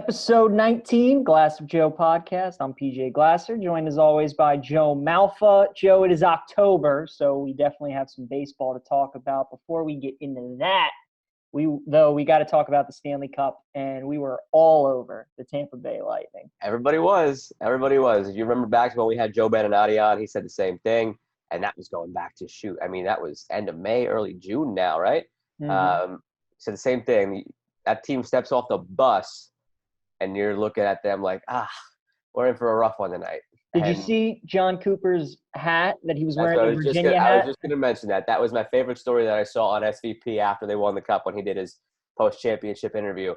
Episode 19, Glass of Joe podcast. I'm PJ Glasser, joined as always by Joe Malfa. Joe, it is October, so we definitely have some baseball to talk about. Before we get into that, we got to talk about the Stanley Cup, and we were all over the Tampa Bay Lightning. Everybody was. If you remember back to when we had Joe Beninati on, he said the same thing, and that was going back to that was end of May, early June now, right? Mm-hmm. Said the same thing. That team steps off the bus, and you're looking at them like, we're in for a rough one tonight. Did you see John Cooper's hat that he was wearing, the Virginia hat? I was just going to mention that. That was my favorite story that I saw on SVP after they won the Cup when he did his post-championship interview.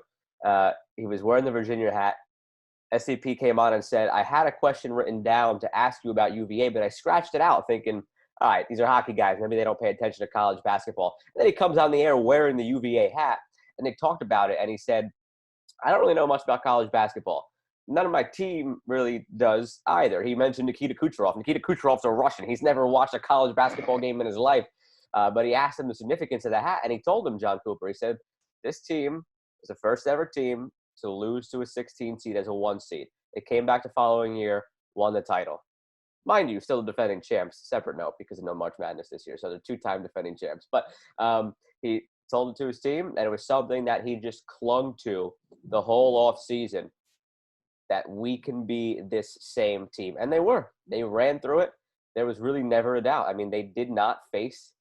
He was wearing the Virginia hat. SVP came on and said, I had a question written down to ask you about UVA, but I scratched it out thinking, all right, these are hockey guys. Maybe they don't pay attention to college basketball. And then he comes on the air wearing the UVA hat, and they talked about it, and he said, I don't really know much about college basketball. None of my team really does either. He mentioned Nikita Kucherov. Nikita Kucherov's a Russian. He's never watched a college basketball game in his life. But he asked him the significance of the hat, and he told him, John Cooper, he said, this team is the first ever team to lose to a 16 seed as a 1 seed. It came back the following year, won the title. Mind you, still the defending champs, separate note because of no March Madness this year. So they're two-time defending champs. But he told it to his team, and it was something that he just clung to the whole off season, that we can be this same team. And they were. They ran through it. There was really never a doubt. I mean, they did not face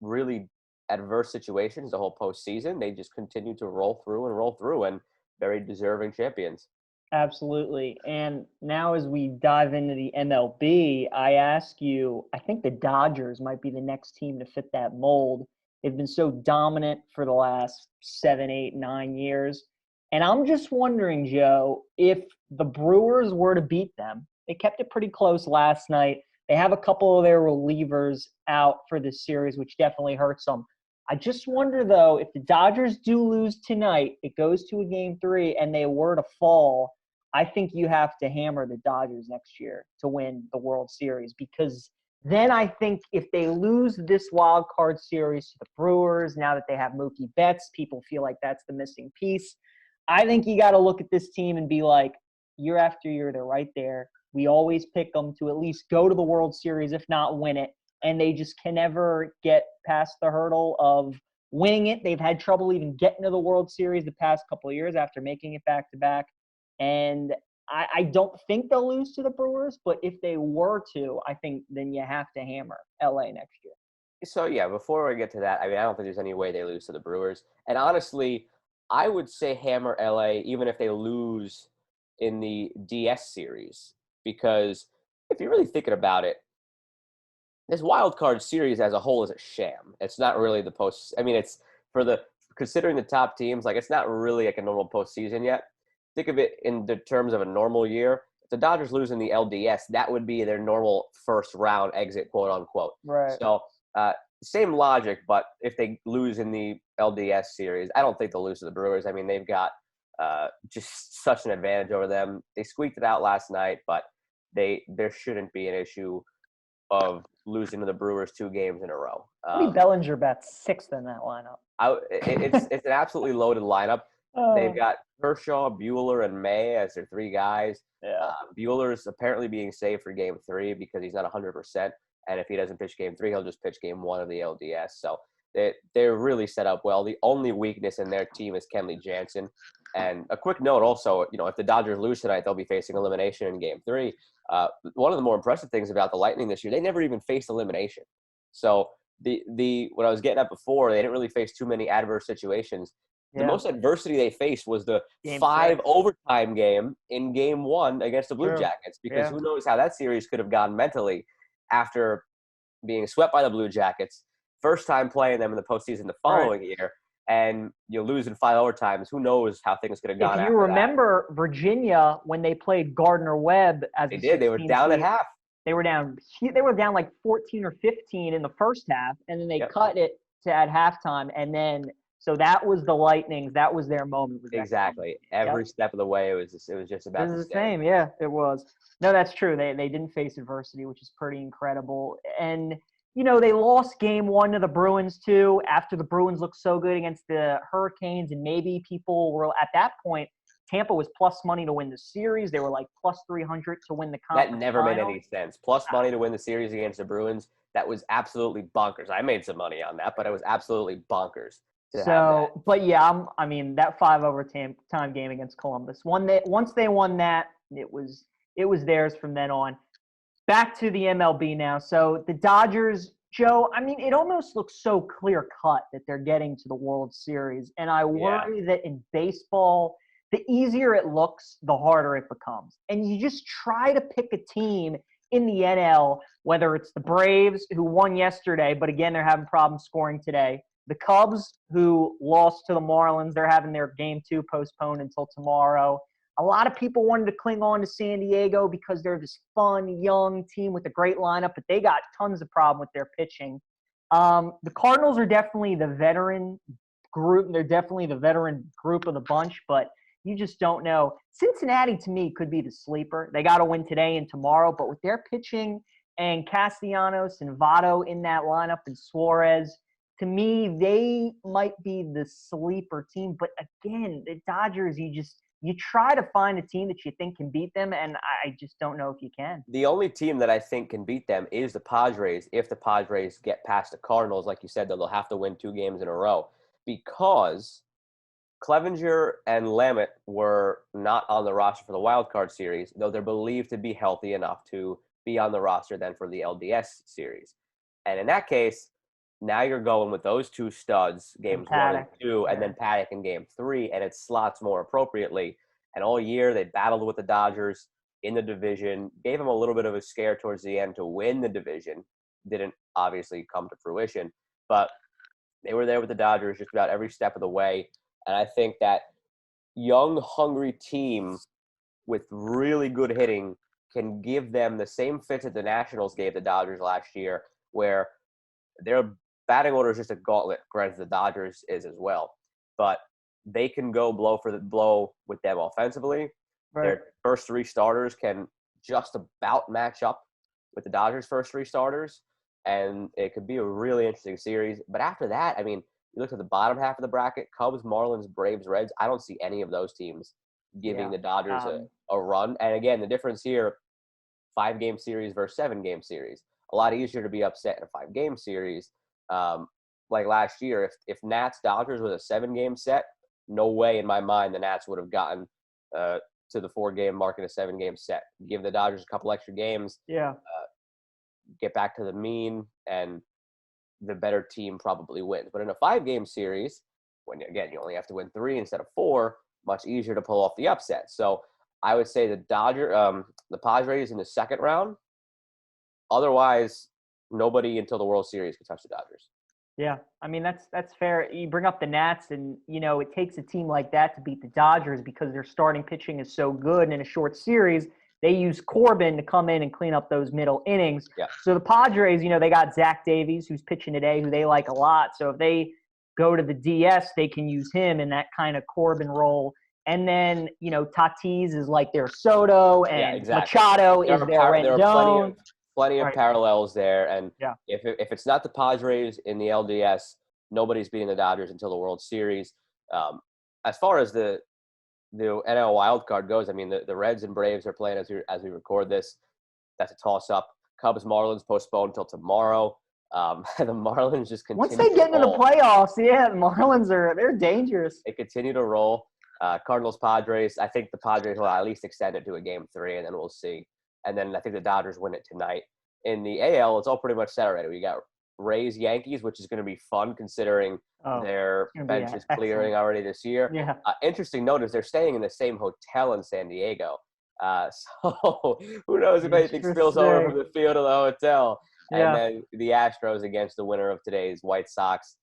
really adverse situations the whole postseason. They just continued to roll through, and very deserving champions. Absolutely. And now as we dive into the MLB, I ask you, I think the Dodgers might be the next team to fit that mold. They've been so dominant for the last 7, 8, 9 years. And I'm just wondering, Joe, if the Brewers were to beat them, they kept it pretty close last night. They have a couple of their relievers out for this series, which definitely hurts them. I just wonder, though, if the Dodgers do lose tonight, it goes to a Game 3, and they were to fall, I think you have to hammer the Dodgers next year to win the World Series, because then I think if they lose this wild card series to the Brewers, now that they have Mookie Betts, people feel like that's the missing piece. I think you got to look at this team and be like, year after year, they're right there. We always pick them to at least go to the World Series, if not win it. And they just can never get past the hurdle of winning it. They've had trouble even getting to the World Series the past couple of years after making it back-to-back. And I don't think they'll lose to the Brewers, but if they were to, I think then you have to hammer LA next year. So, yeah, before we get to that, I mean, I don't think there's any way they lose to the Brewers. And honestly, I would say hammer LA even if they lose in the DS series, because if you're really thinking about it, this wild card series as a whole is a sham. It's not really the post. I mean, it's considering the top teams, like it's not really like a normal postseason yet. Think of it in the terms of a normal year. If the Dodgers lose in the LDS, that would be their normal first round exit, quote unquote. Right. So same logic, but if they lose in the LDS series, I don't think they'll lose to the Brewers. I mean, they've got just such an advantage over them. They squeaked it out last night, but there shouldn't be an issue of losing to the Brewers 2 games in a row. Bellinger bats 6th in that lineup. It's an absolutely loaded lineup. They've got Kershaw, Buehler, and May as their 3 guys. Yeah. Buehler's apparently being saved for Game 3 because he's not 100%. And if he doesn't pitch Game 3, he'll just pitch Game 1 of the LDS. So they're really set up well. The only weakness in their team is Kenley Jansen. And a quick note also, if the Dodgers lose tonight, they'll be facing elimination in Game 3. One of the more impressive things about the Lightning this year, they never even faced elimination. So what I was getting at before, they didn't really face too many adverse situations. The most adversity they faced was the Game 5 6 overtime game in Game 1 against the Blue Jackets, because who knows how that series could have gone mentally after being swept by the Blue Jackets, first time playing them in the postseason the following year, and you lose in 5 overtimes. Who knows how things could have gone after that. If you remember Virginia, when they played Gardner-Webb as they did. They were down at half. They were down like 14 or 15 in the first half, and then they cut it to at halftime, and then so that was the Lightning's. That was their moment. Exactly. Every step of the way, it was just about the same. Yeah, it was. No, that's true. They didn't face adversity, which is pretty incredible. And they lost Game 1 to the Bruins too. After the Bruins looked so good against the Hurricanes, and maybe people were at that point Tampa was plus money to win the series. They were like plus 300 to win the conference That never made final. any sense. Plus money to win the series against the Bruins. That was absolutely bonkers. I made some money on that, but it was absolutely bonkers to have that. But yeah, I mean, that 5 overtime game against Columbus. Once they won that, it was theirs from then on. Back to the MLB now. So the Dodgers, Joe, I mean, it almost looks so clear cut that they're getting to the World Series. And I worry that in baseball, the easier it looks, the harder it becomes. And you just try to pick a team in the NL, whether it's the Braves, who won yesterday, but again, they're having problems scoring today. The Cubs, who lost to the Marlins, they're having their game 2 postponed until tomorrow. A lot of people wanted to cling on to San Diego because they're this fun, young team with a great lineup, but they got tons of problem with their pitching. The Cardinals are definitely the veteran group. They're definitely the veteran group of the bunch, but you just don't know. Cincinnati, to me, could be the sleeper. They got to win today and tomorrow, but with their pitching and Castellanos and Votto in that lineup and Suarez, to me, they might be the sleeper team. But again, the Dodgers, you try to find a team that you think can beat them, and I just don't know if you can. The only team that I think can beat them is the Padres. If the Padres get past the Cardinals, like you said, they'll have to win 2 games in a row because Clevenger and Lamet were not on the roster for the wild card series, though they're believed to be healthy enough to be on the roster then for the LDS series. And in that case, now you're going with those 2 studs, games 1 and 2, and then Paddock in game 3, and it slots more appropriately. And all year they battled with the Dodgers in the division, gave them a little bit of a scare towards the end to win the division. Didn't obviously come to fruition, but they were there with the Dodgers just about every step of the way. And I think that young, hungry team with really good hitting can give them the same fits that the Nationals gave the Dodgers last year, where their batting order is just a gauntlet. Granted, the Dodgers is as well, but they can go blow for the blow with them offensively. Right. Their first 3 starters can just about match up with the Dodgers' first 3 starters, and it could be a really interesting series. But after that, I mean, you look at the bottom half of the bracket, Cubs, Marlins, Braves, Reds. I don't see any of those teams giving the Dodgers a run. And again, the difference here, 5-game series versus 7-game series. A lot easier to be upset in a 5-game series. Like last year, if Nats Dodgers was a 7-game set, no way in my mind the Nats would have gotten to the 4-game mark in a 7-game set. Give the Dodgers a couple extra games. Get back to the mean, and the better team probably wins. But in a 5-game series, when again you only have to win 3 instead of 4, much easier to pull off the upset. So I would say the Padres in the 2nd round. Otherwise, nobody until the World Series can touch the Dodgers. Yeah, I mean, that's fair. You bring up the Nats, and, it takes a team like that to beat the Dodgers because their starting pitching is so good. And in a short series, they use Corbin to come in and clean up those middle innings. Yeah. So the Padres, they got Zach Davies, who's pitching today, who they like a lot. So if they go to the DS, they can use him in that kind of Corbin role. And then, Tatis is like their Soto, and Machado is their Rendon. Plenty of parallels there, and if it's not the Padres in the LDS, nobody's beating the Dodgers until the World Series. As far as the NL wild card goes, I mean the Reds and Braves are playing as we record this. That's a toss-up. Cubs Marlins postponed until tomorrow. The Marlins just continue. Once they get into the playoffs, the Marlins they're dangerous. They continue to roll. Cardinals Padres. I think the Padres will at least extend it to a game 3, and then we'll see. And then I think the Dodgers win it tonight. In the AL, it's all pretty much set already. We got Rays, Yankees, which is going to be fun considering their bench is clearing already this year. Yeah. Interesting note is they're staying in the same hotel in San Diego. So who knows if anything spills over from the field to the hotel. Yeah. And then the Astros against the winner of today's White Sox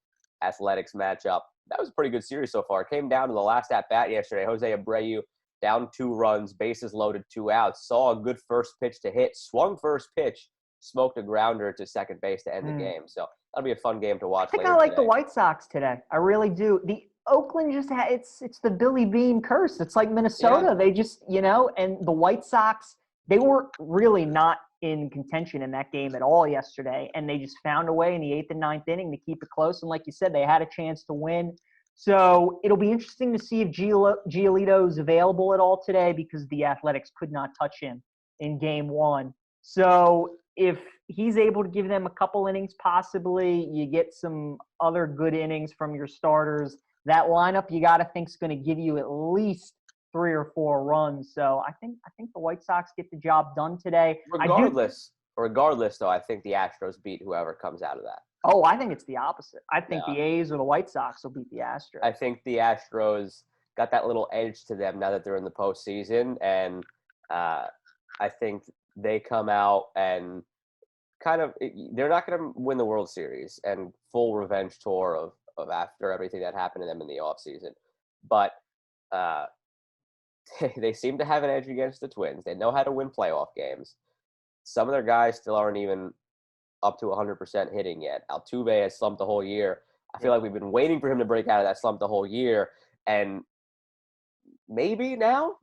Athletics matchup. That was a pretty good series so far. It came down to the last at-bat yesterday. Jose Abreu down 2 runs, bases loaded, 2 outs. Saw a good first pitch to hit, swung first pitch, smoked a grounder to second base to end the game. So that'll be a fun game to watch. I think I like the White Sox today. I really do. The Oakland just it's the Billy Beane curse. It's like Minnesota. Yeah. They just, and the White Sox, they were really not in contention in that game at all yesterday, and they just found a way in the 8th and 9th inning to keep it close. And like you said, they had a chance to win. So it'll be interesting to see if Giolito's available at all today because the Athletics could not touch him in game one. So if he's able to give them a couple innings, possibly you get some other good innings from your starters. That lineup you got to think is going to give you at least 3 or 4 runs. So I think the White Sox get the job done today. Regardless, though, I think the Astros beat whoever comes out of that. Oh, I think it's the opposite. I think the A's or the White Sox will beat the Astros. I think the Astros got that little edge to them now that they're in the postseason, and I think they come out and they're not going to win the World Series and full revenge tour of after everything that happened to them in the offseason. But they seem to have an edge against the Twins. They know how to win playoff games. Some of their guys still aren't even up to 100% hitting yet. Altuve has slumped the whole year. I feel like we've been waiting for him to break out of that slump the whole year. And maybe now,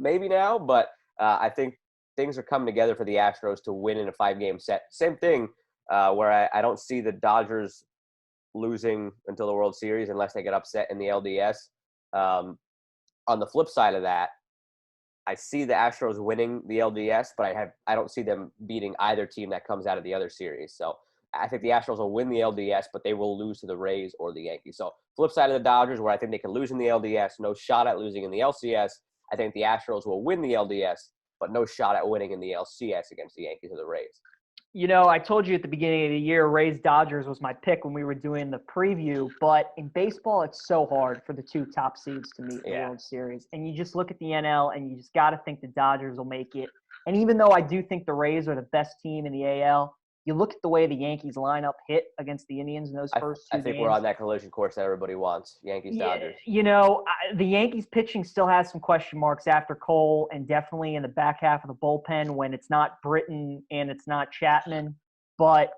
but I think things are coming together for the Astros to win in a 5-game set. Same thing where I don't see the Dodgers losing until the World Series unless they get upset in the LDS. On the flip side of that, I see the Astros winning the LDS, but I don't see them beating either team that comes out of the other series. So I think the Astros will win the LDS, but they will lose to the Rays or the Yankees. So flip side of the Dodgers, where I think they can lose in the LDS, no shot at losing in the LCS. I think the Astros will win the LDS, but no shot at winning in the LCS against the Yankees or the Rays. You know, I told you at the beginning of the year, Rays-Dodgers was my pick when we were doing the preview. But in baseball, it's so hard for the 2 top seeds to meet in the World Series. And you just look at the NL, and you just got to think the Dodgers will make it. And even though I do think the Rays are the best team in the AL, you look at the way the Yankees lineup hit against the Indians in those first 2 games. I think we're on that collision course that everybody wants, Yankees-Dodgers. You know, the Yankees pitching still has some question marks after Cole, and definitely in the back half of the bullpen when it's not Britton and it's not Chapman. But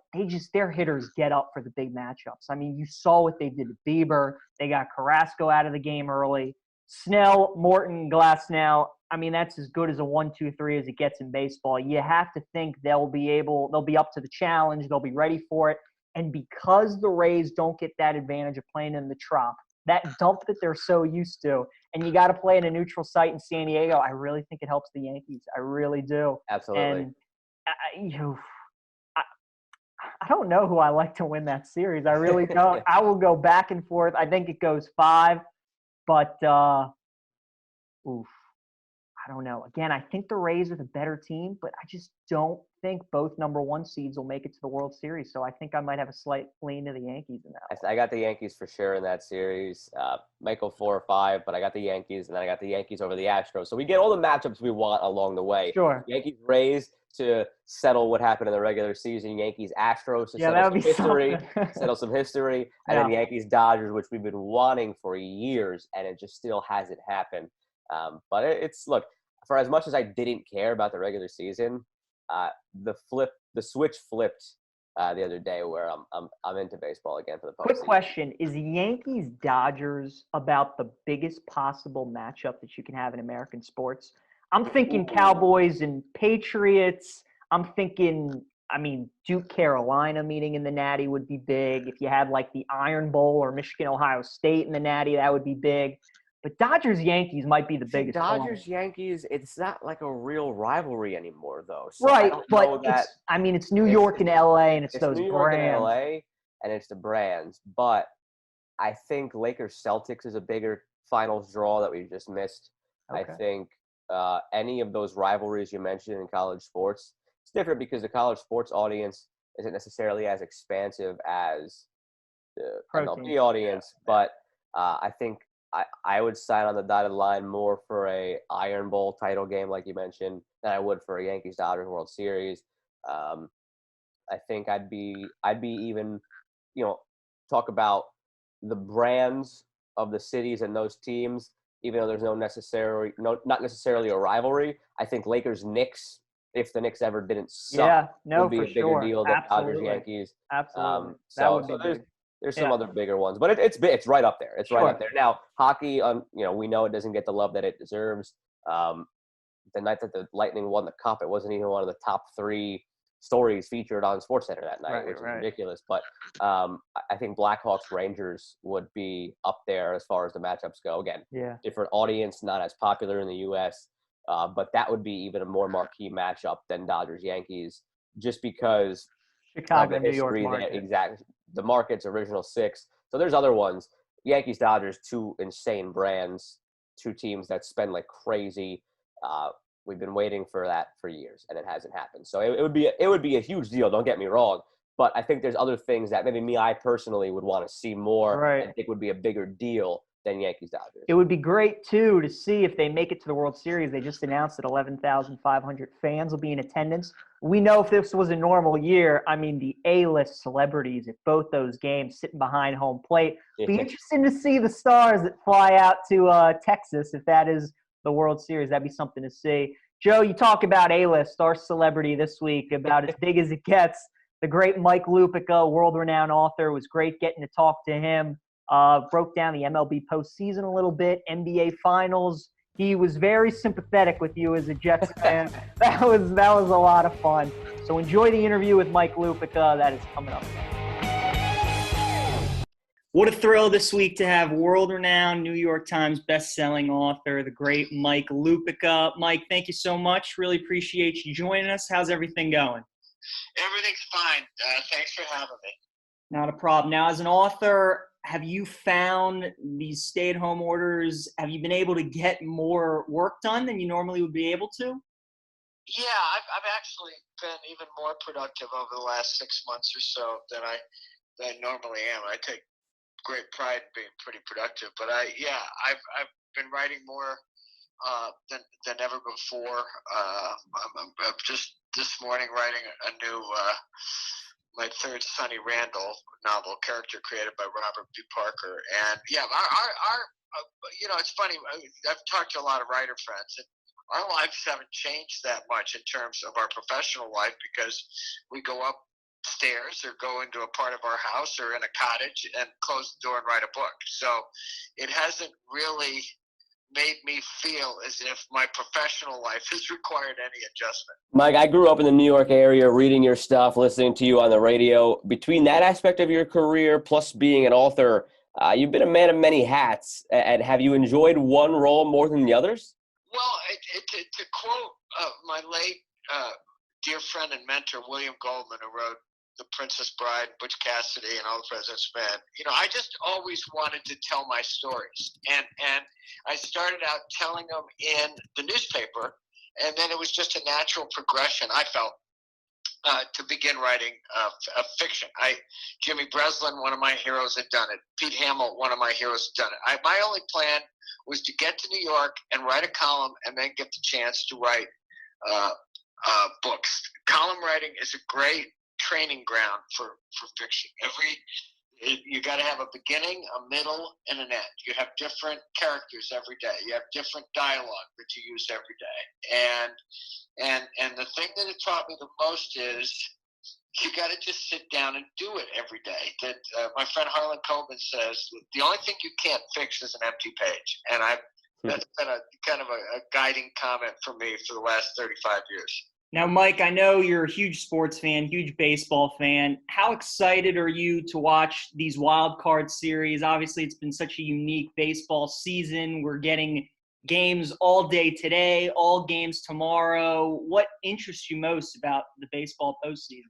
their hitters get up for the big matchups. I mean, you saw what they did to Bieber. They got Carrasco out of the game early. Snell, Morton, Glasnow. I mean, that's as good as a 1-2-3 as it gets in baseball. You have to think they'll be up to the challenge. They'll be ready for it. And because the Rays don't get that advantage of playing in the Trop, that dump that they're so used to, and you got to play in a neutral site in San Diego, I really think it helps the Yankees. I really do. Absolutely. And I don't know who I like to win that series. I really don't. I will go back and forth. I think it goes 5, but I don't know. Again, I think the Rays are the better team, but I just don't think both number 1 seeds will make it to the World Series. So I think I might have a slight lean to the Yankees in that. I got the Yankees for sure in that series. Might go 4 or 5, but I got the Yankees, and then I got the Yankees over the Astros. So we get all the matchups we want along the way. Sure. Yankees-Rays to settle what happened in the regular season. Yankees-Astros to settle some history. And then Yankees-Dodgers, which we've been wanting for years, and it just still hasn't happened. But look, for as much as I didn't care about the regular season, the switch flipped the other day where I'm into baseball again for the postseason. Quick question: is Yankees-Dodgers about the biggest possible matchup that you can have in American sports? I'm thinking Cowboys and Patriots. I'm thinking, Duke Carolina meeting in the Natty would be big. If you had like the Iron Bowl or Michigan-Ohio State in the Natty, that would be big. But Dodgers-Yankees might be the biggest. Dodgers-Yankees, it's not like a real rivalry anymore, though. So right, but it's New York and L.A. and it's those New York brands. And L.A. and it's the brands. But I think Lakers-Celtics is a bigger finals draw that we just missed. Okay. I think any of those rivalries you mentioned in college sports, it's different because the college sports audience isn't necessarily as expansive as the MLB audience. But I think I would sign on the dotted line more for a Iron Bowl title game, like you mentioned, than I would for a Yankees-Dodgers World Series. I think I'd be even, talk about the brands of the cities and those teams, even though there's not necessarily a rivalry. I think Lakers-Knicks, if the Knicks ever didn't suck, would be a bigger deal than Dodgers-Yankees. Absolutely. There's some other bigger ones, but it's right up there. It's right up there. Now, hockey, we know it doesn't get the love that it deserves. The night that the Lightning won the Cup, it wasn't even one of the top 3 stories featured on SportsCenter that night, Right, which is right. ridiculous. But I think Blackhawks Rangers would be up there as far as the matchups go. Again, Yeah. different audience, not as popular in the U.S., but that would be even a more marquee matchup than Dodgers Yankees, just because of Chicago, the New York history there. market. Exactly, the market's original six. So there's other ones. Yankees Dodgers, two insane brands, two teams that spend like crazy. We've been waiting for that for years, and it hasn't happened. So it would be a huge deal. Don't get me wrong, but I think there's other things that maybe I personally would want to see more. Right. And think would be a bigger deal than Yankees Dodgers. It would be great, too, to see if they make it to the World Series. They just announced that 11,500 fans will be in attendance. We know if this was a normal year, I mean, the A-list celebrities at both those games sitting behind home plate. Be interesting to see the stars that fly out to Texas if that is the World Series. That'd be something to see. Joe, you talk about A-list, our celebrity this week, about as big as it gets. The great Mike Lupica, world-renowned author. It was great getting to talk to him. Broke down the MLB postseason a little bit, NBA Finals. He was very sympathetic with you as a Jets fan. That was a lot of fun. So enjoy the interview with Mike Lupica. That is coming up. What a thrill this week to have world-renowned New York Times best-selling author, the great Mike Lupica. Mike, thank you so much. Really appreciate you joining us. How's everything going? Everything's fine. Thanks for having me. Not a problem. Now, as an author, have you found these stay-at-home orders, have you been able to get more work done than you normally would be able to? Yeah, I've actually been even more productive over the last 6 months or so than I normally am. I take great pride in being pretty productive, but I've been writing more than ever before. I'm just this morning writing a new my third Sonny Randall novel, character created by Robert B. Parker. And yeah, our it's funny. I've talked to a lot of writer friends, and our lives haven't changed that much in terms of our professional life because we go upstairs or go into a part of our house or in a cottage and close the door and write a book. So it hasn't really made me feel as if my professional life has required any adjustment. Mike, I grew up in the New York area, reading your stuff, listening to you on the radio. Between that aspect of your career plus being an author, you've been a man of many hats. And have you enjoyed one role more than the others? Well, to quote my late dear friend and mentor, William Goldman, who wrote The Princess Bride, Butch Cassidy, and All the President's Men, I just always wanted to tell my stories. And I started out telling them in the newspaper, and then it was just a natural progression, I felt, to begin writing fiction. Jimmy Breslin, one of my heroes, had done it. Pete Hamill, one of my heroes, had done it. My only plan was to get to New York and write a column and then get the chance to write books. Column writing is a great training ground for fiction. You got to have a beginning, a middle, and an end. You have different characters every day. You have different dialogue that you use every day. And the thing that it taught me the most is you got to just sit down and do it every day. That my friend Harlan Coben says the only thing you can't fix is an empty page. And that's been a kind of a guiding comment for me for the last 35 years. Now, Mike, I know you're a huge sports fan, huge baseball fan. How excited are you to watch these wild card series? Obviously, it's been such a unique baseball season. We're getting games all day today, all games tomorrow. What interests you most about the baseball postseason?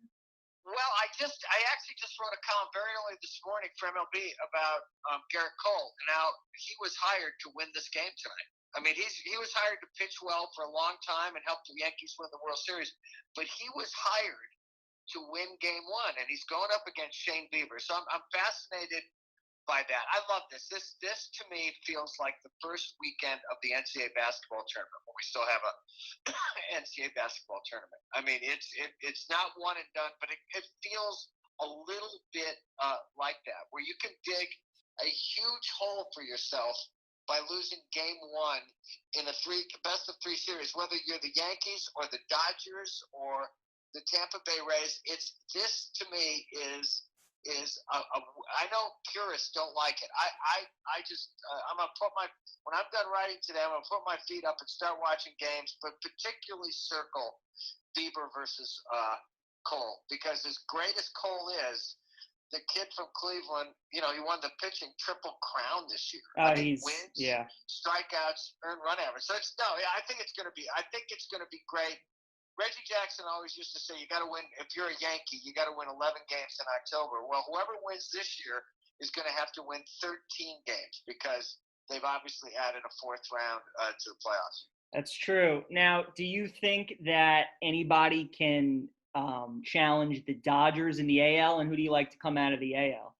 Well, I actually just wrote a column very early this morning for MLB about Garrett Cole. Now, he was hired to win this game tonight. I mean, he was hired to pitch well for a long time and help the Yankees win the World Series, but he was hired to win Game 1, and he's going up against Shane Bieber. So I'm fascinated by that. I love this. This to me feels like the first weekend of the NCAA basketball tournament when we still have a NCAA basketball tournament. I mean, it's not one and done, but it feels a little bit like that, where you can dig a huge hole for yourself by losing Game 1 in a best of 3 series, whether you're the Yankees or the Dodgers or the Tampa Bay Rays. This to me is I know purists don't like it. I'm gonna when I'm done writing today, I'm gonna put my feet up and start watching games, but particularly circle Bieber versus Cole, because as great as Cole is, the kid from Cleveland, he won the pitching triple crown this year. Wins, strikeouts, earned run average. So I think it's going to be great. Reggie Jackson always used to say, you got to win. If you're a Yankee, you got to win 11 games in October. Well, whoever wins this year is going to have to win 13 games because they've obviously added a fourth round to the playoffs. That's true. Now, do you think that anybody can challenge the Dodgers in the AL, and who do you like to come out of the AL?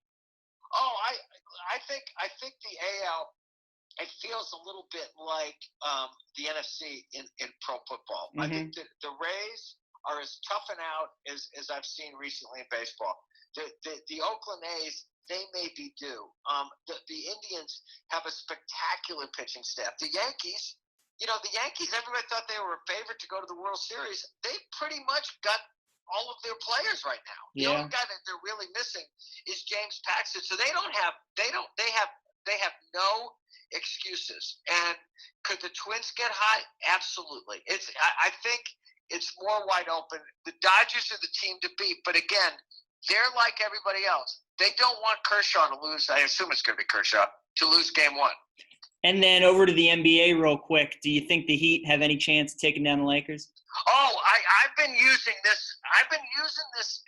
Oh, I think the AL, it feels a little bit like the NFC in pro football. Mm-hmm. I think that the Rays are as tough and out as I've seen recently in baseball. The Oakland A's, they may be due. The Indians have a spectacular pitching staff. The Yankees, everybody thought they were a favorite to go to the World Series. They pretty much got all of their players right now. The only guy that they're really missing is James Paxton. So they have no excuses. And could the Twins get hot? Absolutely. I think it's more wide open. The Dodgers are the team to beat, but again, they're like everybody else. They don't want Kershaw to lose. I assume it's going to be Kershaw to lose game one. And then over to the NBA real quick. Do you think the Heat have any chance of taking down the Lakers? Oh, I've been using this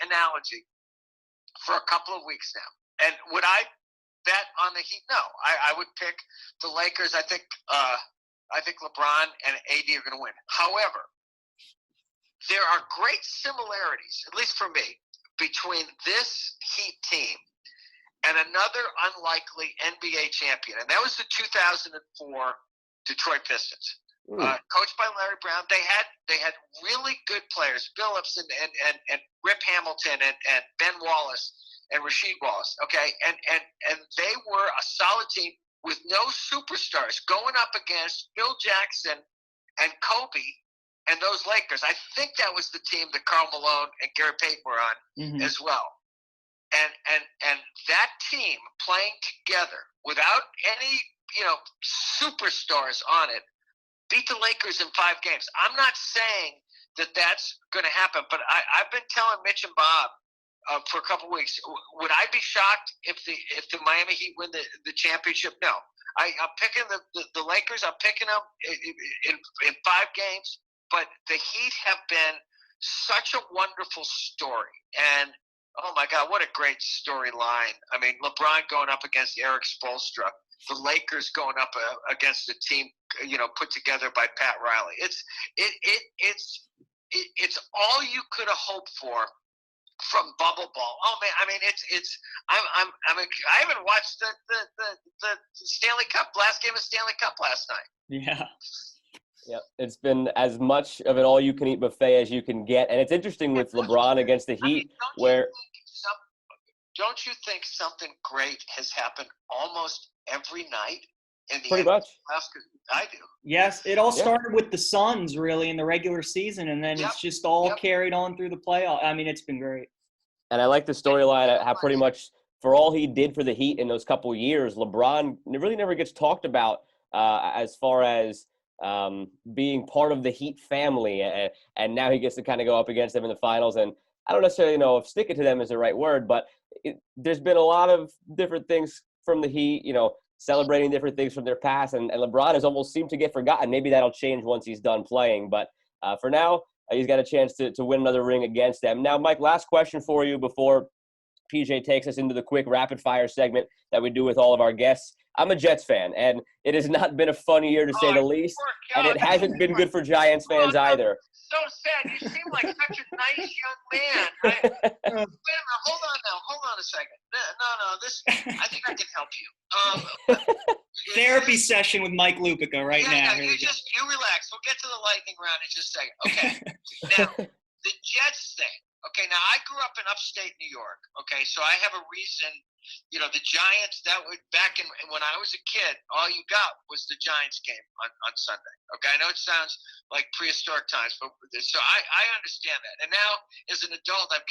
analogy for a couple of weeks now. And would I bet on the Heat? No. I would pick the Lakers. I think LeBron and AD are going to win. However, there are great similarities, at least for me, between this Heat team and another unlikely NBA champion, and that was the 2004 Detroit Pistons. Coached by Larry Brown. They had really good players, Billups and Rip Hamilton and Ben Wallace and Rasheed Wallace. Okay, and they were a solid team with no superstars going up against Phil Jackson and Kobe and those Lakers. I think that was the team that Karl Malone and Gary Payton were on as well. And that team playing together without any superstars on it beat the Lakers in 5 games. I'm not saying that that's going to happen, but I've been telling Mitch and Bob for a couple of weeks. Would I be shocked if the Miami Heat win the championship? No. I'm picking the Lakers. I'm picking them in 5 games. But the Heat have been such a wonderful story, and oh my God, what a great storyline! I mean, LeBron going up against Eric Spoelstra, the Lakers going up against a team put together by Pat Riley. It's all you could have hoped for from bubble ball. Oh man, I mean I haven't watched the Stanley Cup last game of Stanley Cup last night. Yeah. Yeah, it's been as much of an all-you-can-eat buffet as you can get, and it's interesting with LeBron against the Heat, don't you think something great has happened almost every night in the pretty much? I do. Yes, it all started with the Suns really in the regular season, and then it's just all carried on through the playoff. I mean, it's been great. And I like the storyline how pretty much for all he did for the Heat in those couple years, LeBron really never gets talked about as far as being part of the Heat family, and now he gets to kind of go up against them in the finals. And I don't necessarily know if sticking to them is the right word, but there's been a lot of different things from the Heat, celebrating different things from their past, and LeBron has almost seemed to get forgotten. Maybe that'll change once he's done playing, but for now, he's got a chance to win another ring against them. Now, Mike, last question for you before PJ takes us into the quick rapid-fire segment that we do with all of our guests. I'm a Jets fan, and it has not been a fun year to say the least, and it hasn't been good for Giants fans either. So sad. You seem like such a nice young man. Wait a minute. Hold on a second. No. I think I can help you. Therapy session with Mike Lupica right now. Yeah, you relax. We'll get to the lightning round in just a second. Okay. Now, the Jets thing. Okay, now I grew up in upstate New York. Okay, so I have a reason. The Giants, that would back in when I was a kid, all you got was the Giants game on Sunday. Okay, I know it sounds like prehistoric times, but so I understand that. And now as an adult, I've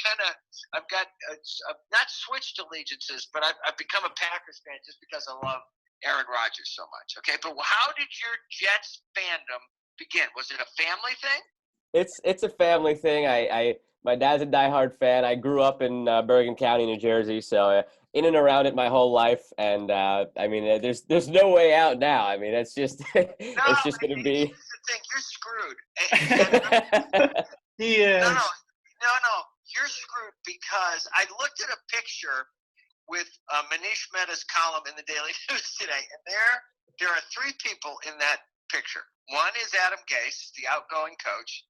not switched allegiances, but I've become a Packers fan just because I love Aaron Rodgers so much. Okay, but how did your Jets fandom begin? Was it a family thing? It's a family thing. My dad's a diehard fan. I grew up in Bergen County, New Jersey, so in and around it my whole life. And I mean, there's no way out now. I mean, it's just No, it's just going to be. here's the thing. You're screwed. He is. No. You're screwed because I looked at a picture with Manish Mehta's column in the Daily News today, and there are three people in that picture. One is Adam Gase, the outgoing coach.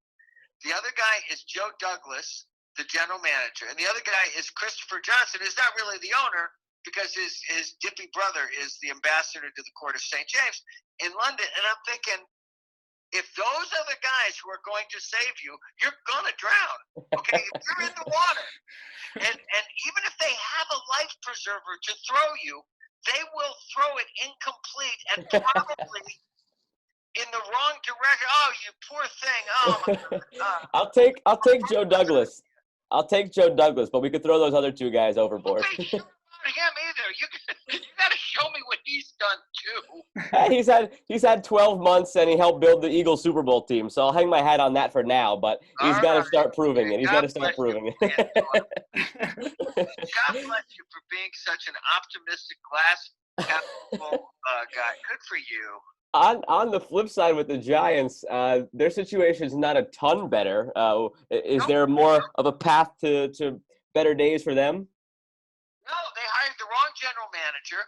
The other guy is Joe Douglas, the general manager, and the other guy is Christopher Johnson, who's not really the owner because his dippy brother is the ambassador to the court of St. James in London. And I'm thinking, if those are the guys who are going to save you, you're going to drown. Okay, if you're in the water, and even if they have a life preserver to throw you, they will throw it incomplete and probably in the wrong direction. Oh, you poor thing. Oh my God. I'll take Joe Douglas. I'll take Joe Douglas, but we could throw those other two guys overboard. Don't be sure about him either. You got to show me what he's done too. Hey, he's had 12 months and he helped build the Eagles Super Bowl team, so I'll hang my hat on that for now. But he's got to start proving it. He's got to start proving it. God bless you for being such an optimistic, glass half full guy. Good for you. On the flip side with the Giants, their situation is not a ton better. Is there more of a path to better days for them? No, they hired the wrong general manager.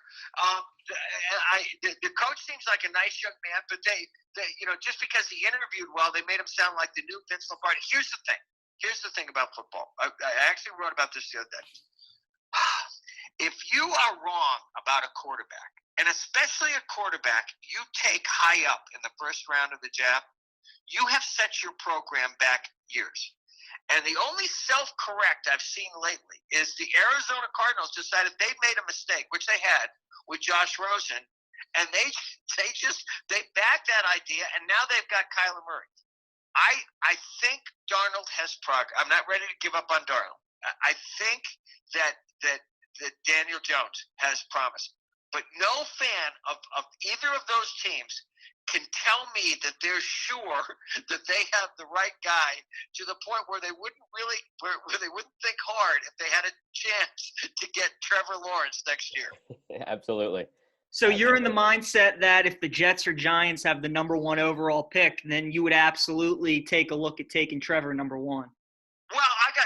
The coach seems like a nice young man, but they just because he interviewed well, they made him sound like the new Vince Lombardi. Here's the thing about football. I actually wrote about this the other day. If you are wrong about a quarterback, and especially a quarterback you take high up in the first round of the draft, you have set your program back years. And the only self-correct I've seen lately is the Arizona Cardinals decided they made a mistake, which they had with Josh Rosen, and they backed that idea, and now they've got Kyler Murray. I think Darnold has progress. I'm not ready to give up on Darnold. I think that Daniel Jones has promise. But no fan of either of those teams can tell me that they're sure that they have the right guy to the point where they wouldn't think hard if they had a chance to get Trevor Lawrence next year. Absolutely. So you're in the mindset that if the Jets or Giants have the number 1 overall pick, then you would absolutely take a look at taking Trevor number 1. Well, I'd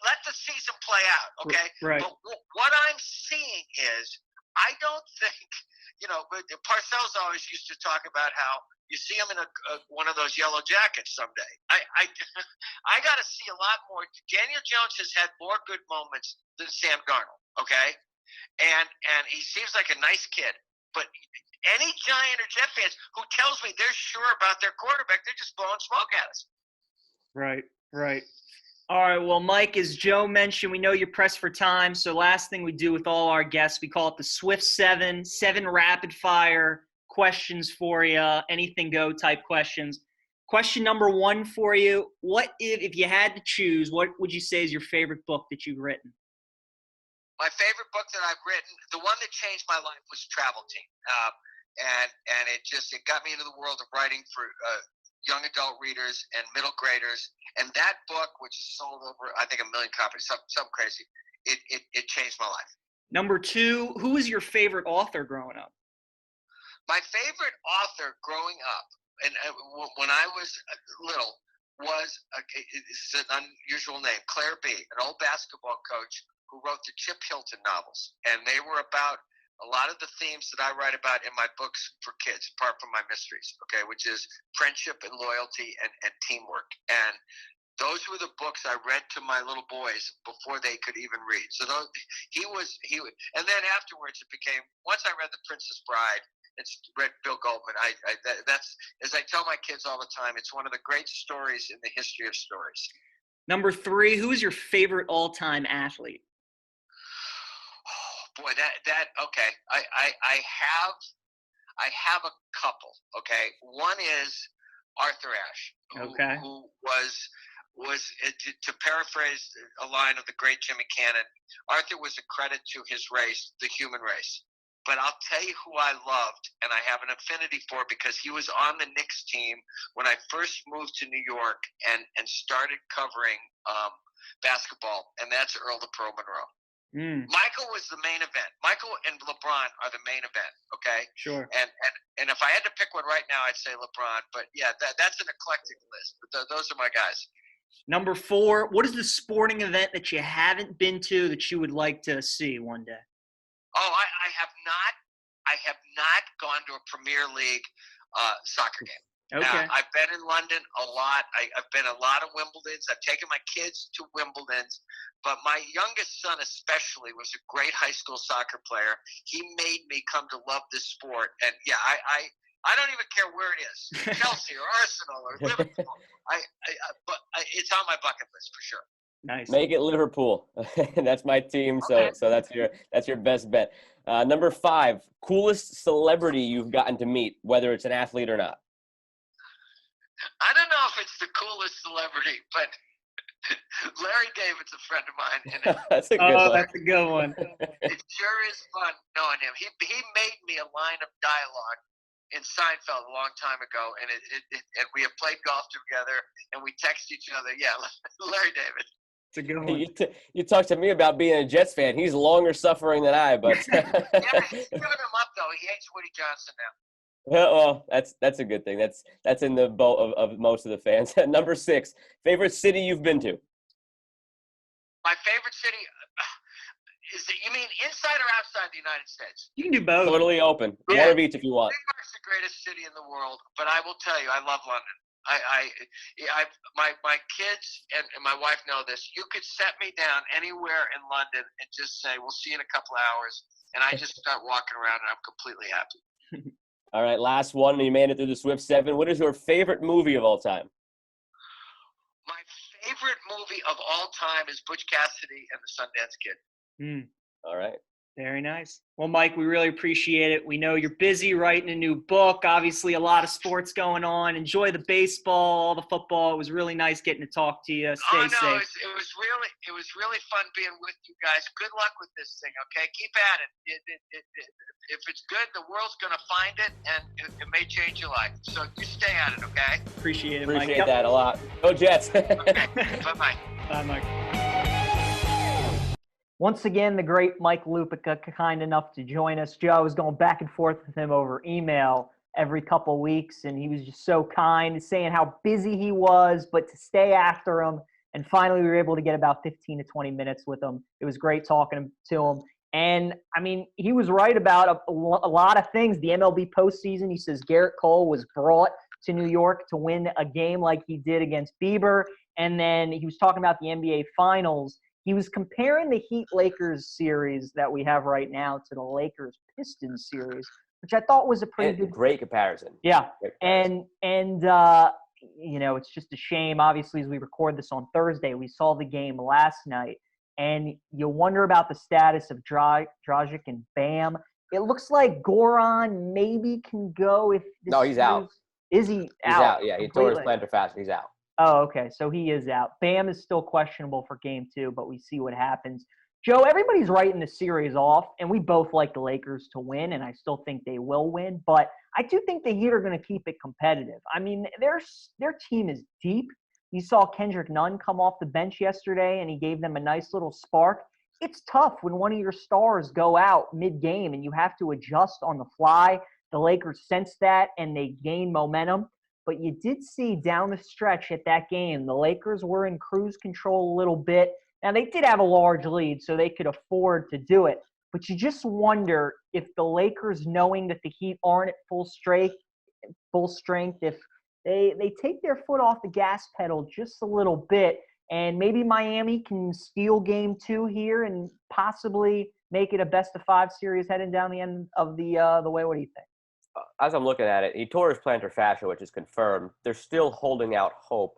let the season play out, okay? Right. But what I'm seeing is I don't think, Parcells always used to talk about how you see him in one of those yellow jackets someday. I got to see a lot more. Daniel Jones has had more good moments than Sam Darnold, okay? And he seems like a nice kid. But any Giant or Jet fans who tells me they're sure about their quarterback, they're just blowing smoke at us. Right. All right, well, Mike, as Joe mentioned, we know you're pressed for time, so last thing we do with all our guests, we call it the Swift 7 rapid-fire questions for you, anything go type questions. Question number 1 for you, what if you had to choose, what would you say is your favorite book that you've written? My favorite book that I've written, the one that changed my life, was Travel Team. And it got me into the world of writing for young adult readers and middle graders. And that book, which is sold over, I think, 1 million copies, something crazy, it changed my life. Number 2, who was your favorite author growing up? My favorite author growing up, and when I was little, was it's an unusual name, Claire B., an old basketball coach who wrote the Chip Hilton novels. And they were about a lot of the themes that I write about in my books for kids, apart from my mysteries, okay, which is friendship and loyalty and teamwork. And those were the books I read to my little boys before they could even read. So and then afterwards it became, once I read The Princess Bride, it's read Bill Goldman. That's, as I tell my kids all the time, it's one of the great stories in the history of stories. Number 3, who is your favorite all-time athlete? Boy, okay. I have a couple. Okay, one is Arthur Ashe, who was to paraphrase a line of the great Jimmy Cannon. Arthur was a credit to his race, the human race. But I'll tell you who I loved, and I have an affinity for because he was on the Knicks team when I first moved to New York and started covering basketball, and that's Earl the Pearl Monroe. Michael was the main event. Michael and LeBron are the main event, okay? Sure. And if I had to pick one right now, I'd say LeBron. But, yeah, that's an eclectic list. But those are my guys. Number 4, what is the sporting event that you haven't been to that you would like to see one day? Oh, I have not gone to a Premier League soccer game. Okay. I've been in London a lot. I've been a lot of Wimbledons. I've taken my kids to Wimbledons. But my youngest son especially was a great high school soccer player. He made me come to love this sport. And, yeah, I don't even care where it is, Chelsea or Arsenal or Liverpool. But it's on my bucket list for sure. Nice. Make it Liverpool. That's my team, so that's your best bet. Number 5, coolest celebrity you've gotten to meet, whether it's an athlete or not. I don't know if it's the coolest celebrity, but Larry David's a friend of mine. And That's a good one. That's a good one. It sure is fun knowing him. He made me a line of dialogue in Seinfeld a long time ago, and and we have played golf together, and we text each other. Yeah, Larry David. It's a good one. You talked to me about being a Jets fan. He's longer suffering than I, but Yeah, he's giving him up though. He hates Woody Johnson now. Well, that's a good thing. That's in the boat of most of the fans. Number 6, favorite city you've been to? My favorite city you mean inside or outside the United States? You can do both. Totally open. Yeah. One of each if you want. New York's the greatest city in the world, but I will tell you, I love London. My kids and my wife know this. You could set me down anywhere in London and just say, "We'll see you in a couple of hours," and I just start walking around, and I'm completely happy. All right, last one, and you made it through the Swift 7. What is your favorite movie of all time? My favorite movie of all time is Butch Cassidy and the Sundance Kid. All right. Very nice. Well, Mike, we really appreciate it. We know you're busy writing a new book. Obviously, a lot of sports going on. Enjoy the baseball, all the football. It was really nice getting to talk to you. Stay safe. It was really fun being with you guys. Good luck with this thing, okay? Keep at it. If it's good, the world's going to find it, and it may change your life. So you stay at it, okay? Appreciate it, Mike. Appreciate that a lot. Go Jets. Okay, bye-bye. Bye, Mike. Once again, the great Mike Lupica, kind enough to join us. Joe, I was going back and forth with him over email every couple of weeks, and he was just so kind, saying how busy he was, but to stay after him. And finally, we were able to get about 15 to 20 minutes with him. It was great talking to him. And, I mean, he was right about a lot of things. The MLB postseason, he says Garrett Cole was brought to New York to win a game like he did against Bieber. And then he was talking about the NBA Finals. He was comparing the Heat-Lakers series that we have right now to the Lakers-Pistons series, which I thought was a pretty good – great comparison. Yeah. Great comparison. And you know, it's just a shame. Obviously, as we record this on Thursday, we saw the game last night, and you wonder about the status of Dragic and Bam. It looks like Goran maybe can go if – No, he's out. Is he out? He's out, yeah. He tore his completely? plantar fascia. He's out. Oh, okay. So he is out. Bam is still questionable for game 2, but we see what happens. Joe, everybody's writing the series off, and we both like the Lakers to win, and I still think they will win. But I do think the Heat are going to keep it competitive. I mean, their team is deep. You saw Kendrick Nunn come off the bench yesterday, and he gave them a nice little spark. It's tough when one of your stars go out mid-game, and you have to adjust on the fly. The Lakers sense that, and they gain momentum. But you did see down the stretch at that game, the Lakers were in cruise control a little bit. Now, they did have a large lead, so they could afford to do it. But you just wonder if the Lakers, knowing that the Heat aren't at full strength, if they take their foot off the gas pedal just a little bit, and maybe Miami can steal game 2 here and possibly make it a best-of-5 series heading down the end of the way. What do you think? As I'm looking at it, he tore his plantar fascia, which is confirmed. They're still holding out hope.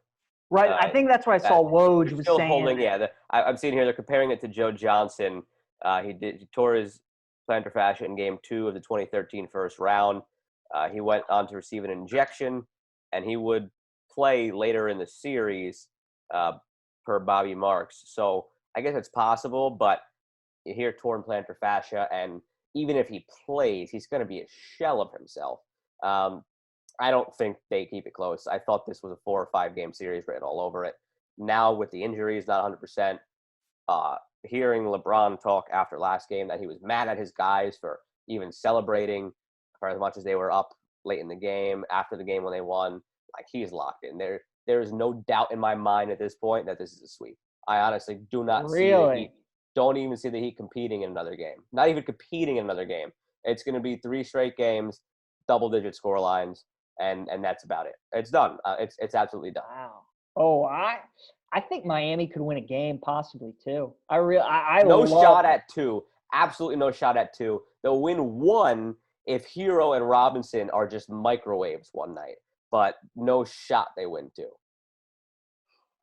Right. I think that's what I saw Woj was still saying. Holding, yeah. I'm seeing here they're comparing it to Joe Johnson. He tore his plantar fascia in game 2 of the 2013 first round. He went on to receive an injection, and he would play later in the series per Bobby Marks. So I guess it's possible, but you hear torn plantar fascia, and even if he plays, he's going to be a shell of himself. I don't think they keep it close. I thought this was a 4 or 5 game series written all over it. Now with the injuries, not 100%, hearing LeBron talk after last game that he was mad at his guys for even celebrating for as much as they were up late in the game, after the game when they won, like he's locked in. There is no doubt in my mind at this point that this is a sweep. I honestly do not see the Heat. Don't even see the Heat competing in another game. Not even competing in another game. It's going to be 3 straight games, double-digit score lines, and that's about it. It's done. It's absolutely done. Wow. Oh, I think Miami could win a game, possibly 2. Shot at 2. Absolutely no shot at 2. They'll win 1 if Hero and Robinson are just microwaves one night, but no shot they win 2.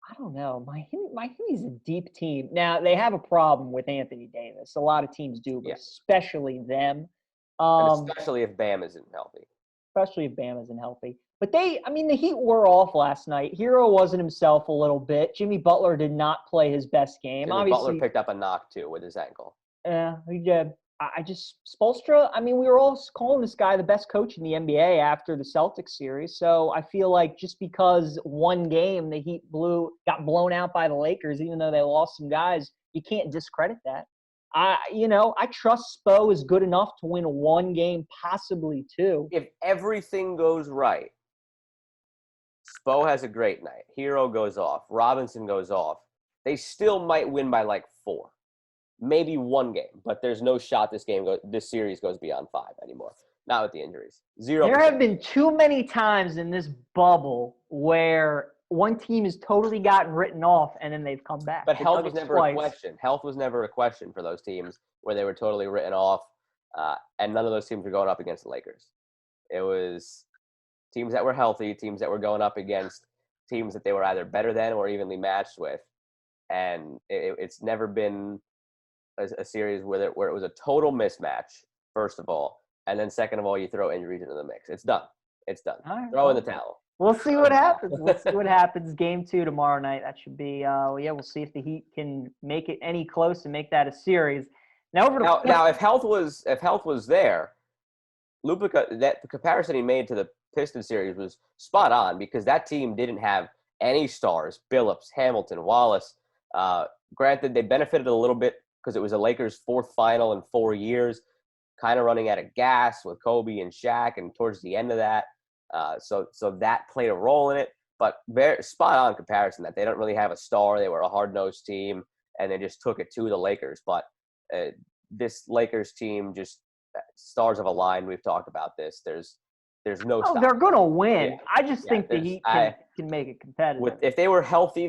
I don't know. Miami's a deep team. Now, they have a problem with Anthony Davis. A lot of teams do, but especially them. And especially if Bam isn't healthy. But the Heat were off last night. Hero wasn't himself a little bit. Jimmy Butler did not play his best game. Butler picked up a knock, too, with his ankle. Yeah, he did. Spoelstra, we were all calling this guy the best coach in the NBA after the Celtics series. So I feel like just because one game the Heat got blown out by the Lakers, even though they lost some guys, you can't discredit that. I trust Spo is good enough to win 1 game, possibly 2. If everything goes right, Spo has a great night. Hero goes off. Robinson goes off. They still might win by like 4. Maybe 1 game, but there's no shot this series goes beyond 5 anymore. Not with the injuries. 0%. There have been too many times in this bubble where one team has totally gotten written off and then they've come back. But health was never a question. Health was never a question for those teams where they were totally written off, and none of those teams were going up against the Lakers. It was teams that were healthy, teams that were going up against teams that they were either better than or evenly matched with, and it's never been a series where it was a total mismatch, first of all, and then second of all, you throw injuries into the mix. It's done. Right. Throw in the towel. We'll see what happens. Game 2 tomorrow night. That should be we'll see if the Heat can make it any close and make that a series. Now if health was there, Lupica, that the comparison he made to the Pistons series was spot on, because that team didn't have any stars. Billups, Hamilton, Wallace. Granted, they benefited a little bit because it was the Lakers' 4th final in 4 years, kind of running out of gas with Kobe and Shaq, and towards the end of that. So that played a role in it, but very spot on comparison that they don't really have a star. They were a hard-nosed team, and they just took it to the Lakers. But this Lakers team, just stars of a line. We've talked about this. There's no stop. They're going to win. Yeah. I just think the Heat can make it competitive. If they were healthy,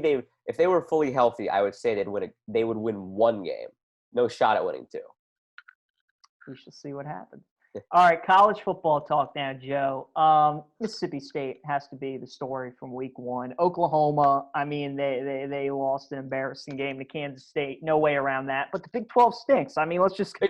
if they were fully healthy, I would say they would win 1 game. No shot at winning 2. We shall see what happens. All right, college football talk now, Joe. Mississippi State has to be the story from week 1. Oklahoma, they lost an embarrassing game to Kansas State. No way around that. But the Big 12 stinks. Big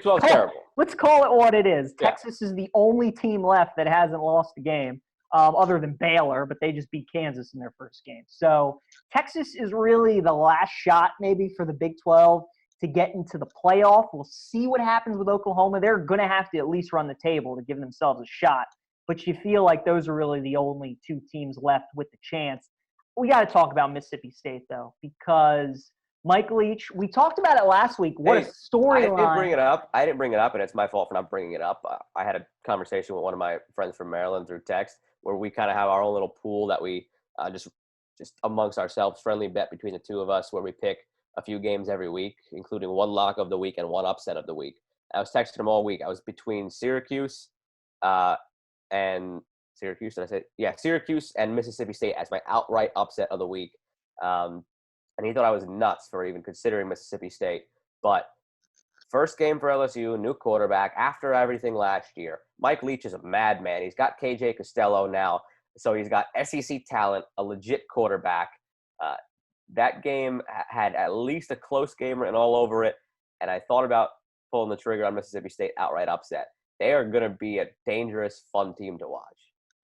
12's terrible. Let's call it what it is. Yeah. Texas is the only team left that hasn't lost a game, other than Baylor, but they just beat Kansas in their first game. So Texas is really the last shot maybe for the Big 12 to get into the playoff. We'll see what happens with Oklahoma. They're going to have to at least run the table to give themselves a shot. But you feel like those are really the only 2 teams left with the chance. We got to talk about Mississippi State, though, because Mike Leach, we talked about it last week. What a storyline. I didn't bring it up, and it's my fault for not bringing it up. I had a conversation with one of my friends from Maryland through text where we kind of have our own little pool that we just amongst ourselves, friendly bet between the 2 of us, where we pick a few games every week, including 1 lock of the week and 1 upset of the week. I was texting him all week. I was between Syracuse and Syracuse. Did I say? Yeah, Syracuse and Mississippi State as my outright upset of the week. And he thought I was nuts for even considering Mississippi State. But first game for LSU, new quarterback after everything last year. Mike Leach is a madman. He's got KJ Costello now, so he's got SEC talent, a legit quarterback. That game had at least a close game written all over it, and I thought about pulling the trigger on Mississippi State outright upset. They are going to be a dangerous, fun team to watch.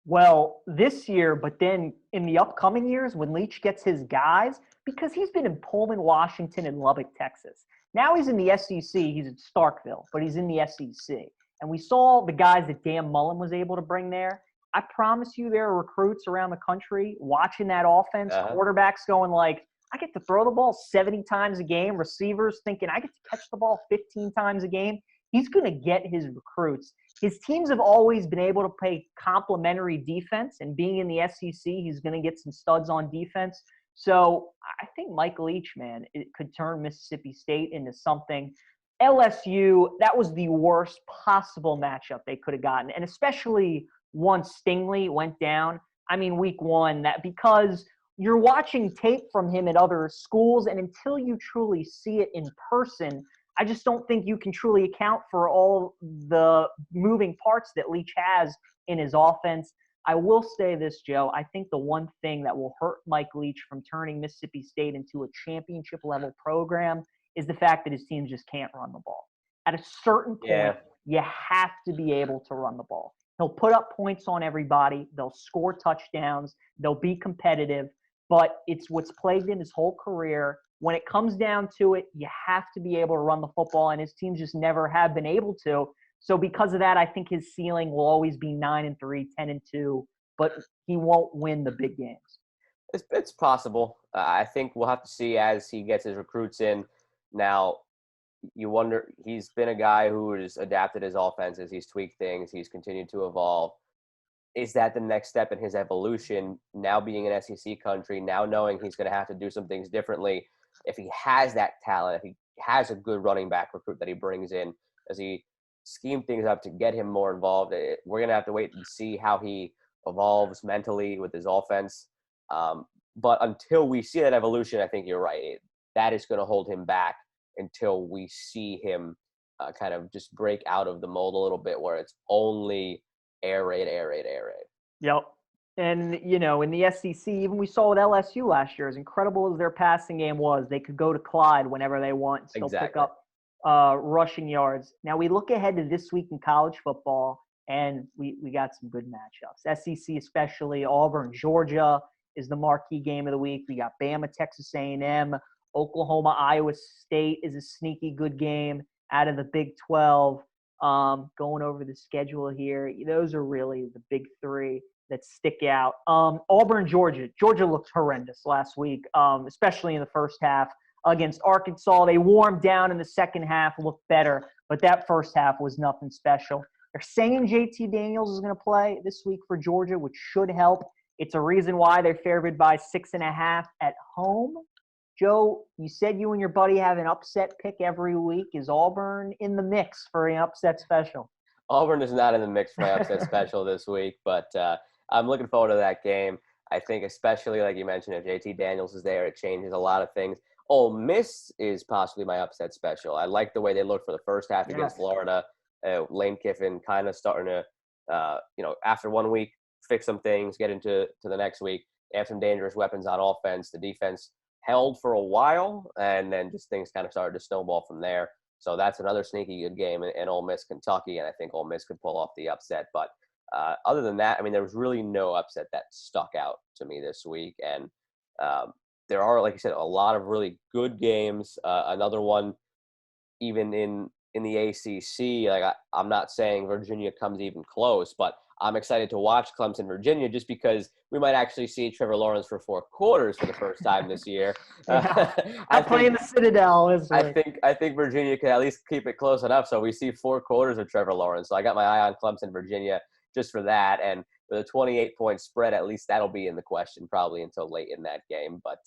Well, this year, but then in the upcoming years, when Leach gets his guys, Because he's been in Pullman, Washington, and Lubbock, Texas. Now he's in the SEC. He's in Starkville, but he's in the SEC. And we saw the guys that Dan Mullen was able to bring there. I promise you there are recruits around the country watching that offense, quarterbacks going like, I get to throw the ball 70 times a game, receivers thinking I get to catch the ball 15 times a game. He's going to get his recruits. His teams have always been able to play complementary defense, and being in the SEC, he's going to get some studs on defense. So I think Mike Leach, man, it could turn Mississippi State into something. LSU, that was the worst possible matchup they could have gotten, and especially once Stingley went down. I mean, week one, that because you're watching tape from him at other schools, and until you truly see it in person, I just don't think you can truly account for all the moving parts that Leach has in his offense. I will say this, Joe. I think the one thing that will hurt Mike Leach from turning Mississippi State into a championship-level program is the fact that his teams just can't run the ball. At a certain point, you have to be able to run the ball. He'll put up points on everybody. They'll score touchdowns. They'll be competitive. But it's what's plagued him his whole career. When it comes down to it, you have to be able to run the football, and his teams just never have been able to. So because of that, I think his ceiling will always be 9-3, 10-2, but he won't win the big games. It's possible. I think we'll have to see as he gets his recruits in. Now, you wonder, he's been a guy who has adapted his offenses. He's tweaked things. He's continued to evolve. Is that the next step in his evolution, now being an SEC country, now knowing he's going to have to do some things differently? If he has that talent, if he has a good running back recruit that he brings in, does he scheme things up to get him more involved? We're going to have to wait and see how he evolves mentally with his offense. But until we see that evolution, I think you're right. That is going to hold him back until we see him kind of just break out of the mold a little bit where it's only air raid. Yep. And, you know, in the SEC, even we saw with LSU last year, as incredible as their passing game was, they could go to Clyde whenever they want and still pick up rushing yards. Now, we look ahead to this week in college football, and we got some good matchups. SEC especially, Auburn, Georgia is the marquee game of the week. We got Bama, Texas A&M. Oklahoma, Iowa State is a sneaky good game out of the Big 12. Going over the schedule here, those are really the big three that stick out. Auburn, Georgia. Georgia looked horrendous last week, especially in the first half against Arkansas. They warmed down in the second half, looked better, but that first half was nothing special. They're saying JT Daniels is going to play this week for Georgia, which should help. It's a reason why they're favored by 6.5 at home. Joe, you said you and your buddy have an upset pick every week. Is Auburn in the mix for an upset special? Auburn is not in the mix for my upset special this week, but I'm looking forward to that game. I think especially, like you mentioned, if JT Daniels is there, it changes a lot of things. Ole Miss is possibly my upset special. I like the way they looked for the first half against Florida. Lane Kiffin kind of starting to, after 1 week, fix some things, get into the next week. They have some dangerous weapons on offense. The defense held for a while, and then just things kind of started to snowball from there. So that's another sneaky good game in Ole Miss, Kentucky, and I think Ole Miss could pull off the upset. But other than that, I mean, there was really no upset that stuck out to me this week. And there are, like you said, a lot of really good games. Another one, even in the ACC, like I'm not saying Virginia comes even close, but I'm excited to watch Clemson, Virginia, just because we might actually see Trevor Lawrence for 4 quarters for the first time this year. I'm playing the Citadel. I think Virginia can at least keep it close enough so we see 4 quarters of Trevor Lawrence. So I got my eye on Clemson, Virginia, just for that. And with a 28-point spread, at least that'll be in the question probably until late in that game. But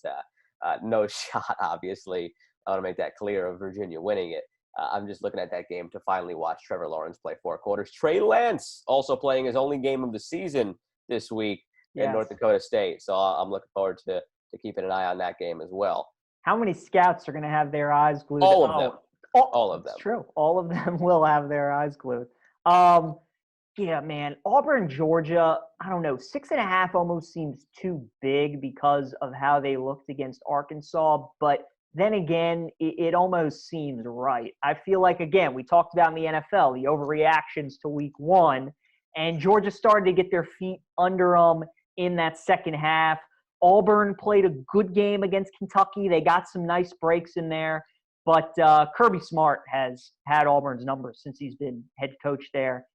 no shot, obviously. I want to make that clear of Virginia winning it. I'm just looking at that game to finally watch Trevor Lawrence play 4 quarters. Trey Lance also playing his only game of the season this week in North Dakota State. So I'm looking forward to keeping an eye on that game as well. How many scouts are going to have their eyes glued? All of them. All of them. It's true. All of them will have their eyes glued. Yeah, man. Auburn, Georgia, I don't know. 6.5 almost seems too big because of how they looked against Arkansas. But then again, it almost seems right. I feel like, again, we talked about in the NFL, the overreactions to week 1. And Georgia started to get their feet under them in that second half. Auburn played a good game against Kentucky. They got some nice breaks in there. But Kirby Smart has had Auburn's numbers since he's been head coach there.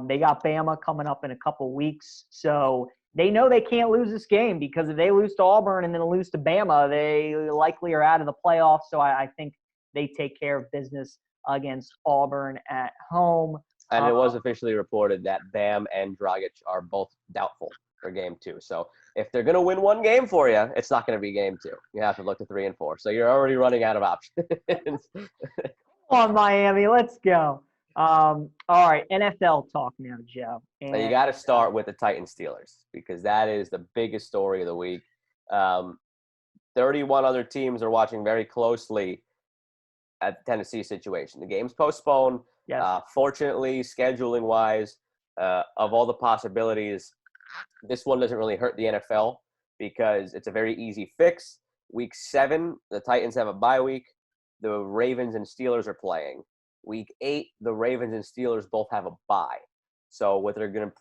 They got Bama coming up in a couple weeks. So they know they can't lose this game, because if they lose to Auburn and then lose to Bama, they likely are out of the playoffs. So I think they take care of business against Auburn at home. And it was officially reported that Bam and Dragic are both doubtful for game 2. So if they're going to win one game for you, it's not going to be game 2. You have to look to 3 and 4. So you're already running out of options. Come on, Miami. Let's go. All right, NFL talk now, Joe. And you got to start with the Titans Steelers, because that is the biggest story of the week. 31 other teams are watching very closely at the Tennessee situation. The game's postponed. Yes. Fortunately, scheduling-wise, of all the possibilities, this one doesn't really hurt the NFL because it's a very easy fix. Week 7, the Titans have a bye week. The Ravens and Steelers are playing. Week 8, the Ravens and Steelers both have a bye. So what they're going to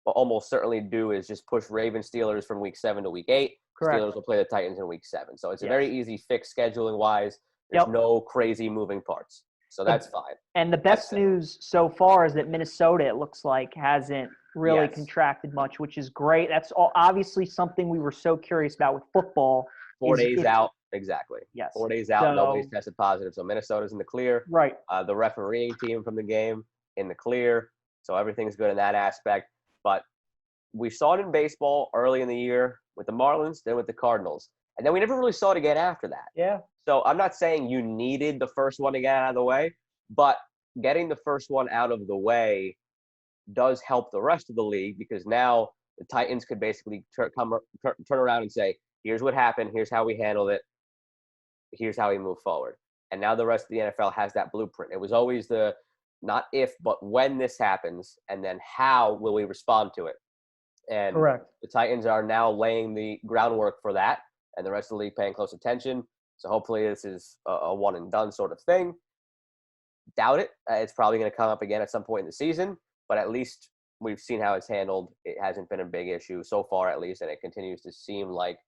almost certainly do is just push Ravens Steelers from week 7 to week 8. Correct. Steelers will play the Titans in week 7. So it's a very easy fix scheduling-wise. There's Yep. no crazy moving parts. So that's fine. And the best news so far is that Minnesota, it looks like, hasn't really Yes. contracted much, which is great. That's obviously something we were so curious about with football. 4 days out. Exactly. Yes. 4 days out, So- nobody's tested positive. So Minnesota's in the clear. Right. The refereeing team from the game in the clear. So everything's good in that aspect. But we saw it in baseball early in the year with the Marlins, then with the Cardinals. And then we never really saw it again after that. Yeah. So I'm not saying you needed the first one to get out of the way, but getting the first one out of the way does help the rest of the league, because now the Titans could basically turn around and say, here's what happened, here's how we handled it, here's how we move forward. And now the rest of the NFL has that blueprint. It was always the not if, but when this happens, and then how will we respond to it. And Correct. the Titans are now laying the groundwork for that, and the rest of the league paying close attention. So hopefully this is a one and done sort of thing. Doubt it. It's probably going to come up again at some point in the season, but at least we've seen how it's handled. It hasn't been a big issue so far, at least, and it continues to seem like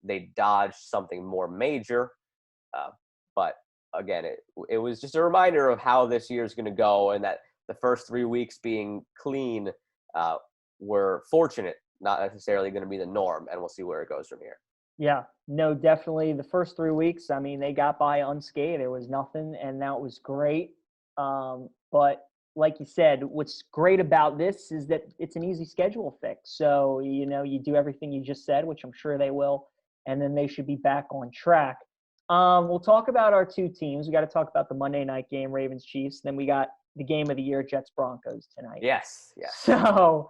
they dodged something more major. But again, it was just a reminder of how this year is going to go, and that the first 3 weeks being clean were fortunate, not necessarily going to be the norm, and we'll see where it goes from here. Yeah, no, definitely. The first 3 weeks, I mean, they got by unscathed. There was nothing, and that was great. But like you said, what's great about this is that it's an easy schedule fix. So, you do everything you just said, which I'm sure they will, and then they should be back on track. We'll talk about our two teams. We got to talk about the Monday night game, Ravens-Chiefs. Then we got the game of the year, Jets-Broncos tonight. Yes. So,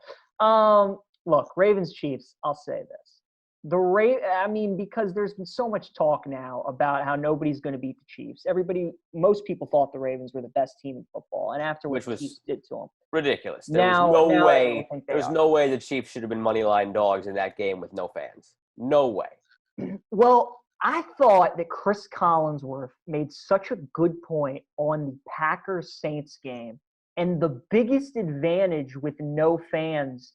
look, Ravens-Chiefs, I'll say this. Because there's been so much talk now about how nobody's going to beat the Chiefs. Most people thought the Ravens were the best team in football, and after what the Chiefs did to them, ridiculous. Now no way the Chiefs should have been moneyline dogs in that game with no fans. No way. Well, I thought that Chris Collinsworth made such a good point on the Packers-Saints game, and the biggest advantage with no fans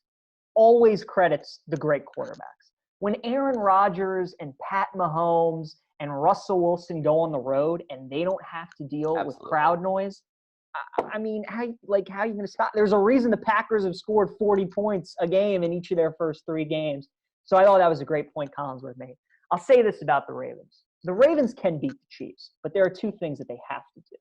always credits the great quarterbacks. When Aaron Rodgers and Pat Mahomes and Russell Wilson go on the road and they don't have to deal with crowd noise, how are you going to stop? There's a reason the Packers have scored 40 points a game in each of their first 3 games. So I thought that was a great point Collinsworth made. I'll say this about the Ravens. The Ravens can beat the Chiefs, but there are 2 things that they have to do.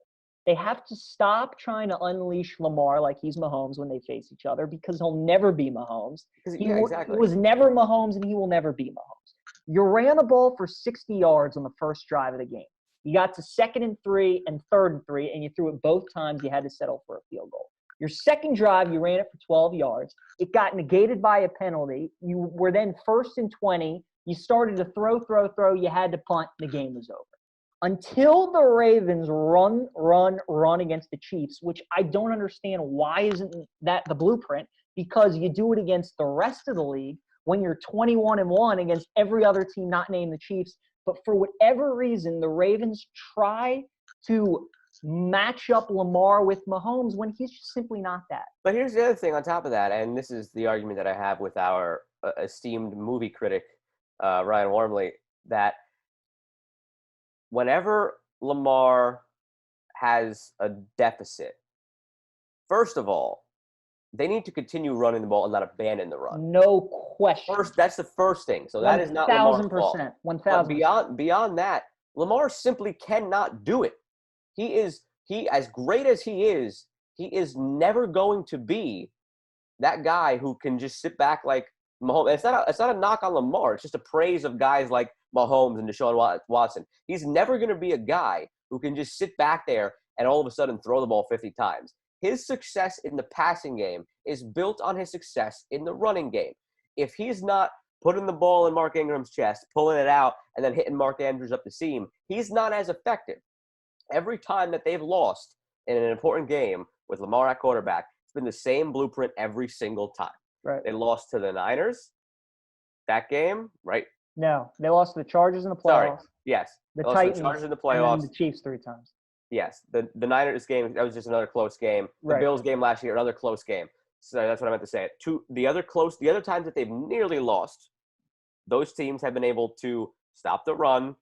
They have to stop trying to unleash Lamar like he's Mahomes when they face each other, because he'll never be Mahomes. He was never Mahomes, and he will never be Mahomes. You ran the ball for 60 yards on the first drive of the game. You got to 2nd and 3 and 3rd and 3, and you threw it both times. You had to settle for a field goal. Your second drive, you ran it for 12 yards. It got negated by a penalty. You were then 1st and 20. You started to throw. You had to punt. The game was over. Until the Ravens run against the Chiefs, which I don't understand why isn't that the blueprint, because you do it against the rest of the league when you're 21-1 against every other team not named the Chiefs. But for whatever reason, the Ravens try to match up Lamar with Mahomes when he's just simply not that. But here's the other thing on top of that, and this is the argument that I have with our esteemed movie critic Ryan Wormley, that whenever Lamar has a deficit, first of all, they need to continue running the ball and not abandon the run. No question. That's the first thing. So that is not Lamar's fault. 1,000%. But beyond that, Lamar simply cannot do it. He as great as he is never going to be that guy who can just sit back like Mahomes. It's not a knock on Lamar. It's just a praise of guys like Mahomes and Deshaun Watson. He's never going to be a guy who can just sit back there and all of a sudden throw the ball 50 times. His success in the passing game is built on his success in the running game. If he's not putting the ball in Mark Ingram's chest, pulling it out, and then hitting Mark Andrews up the seam, he's not as effective. Every time that they've lost in an important game with Lamar at quarterback, it's been the same blueprint every single time. Right. They lost to the Niners that game, right? No, they lost to the Chargers in the playoffs. Sorry. Yes. The They lost to Titans the Chargers in the and playoffs. then the Chiefs 3 times. Yes, the Niners game, that was just another close game. The Right. Bills game last year, another close game. So that's what I meant to say. The other times that they've nearly lost, those teams have been able to stop the run,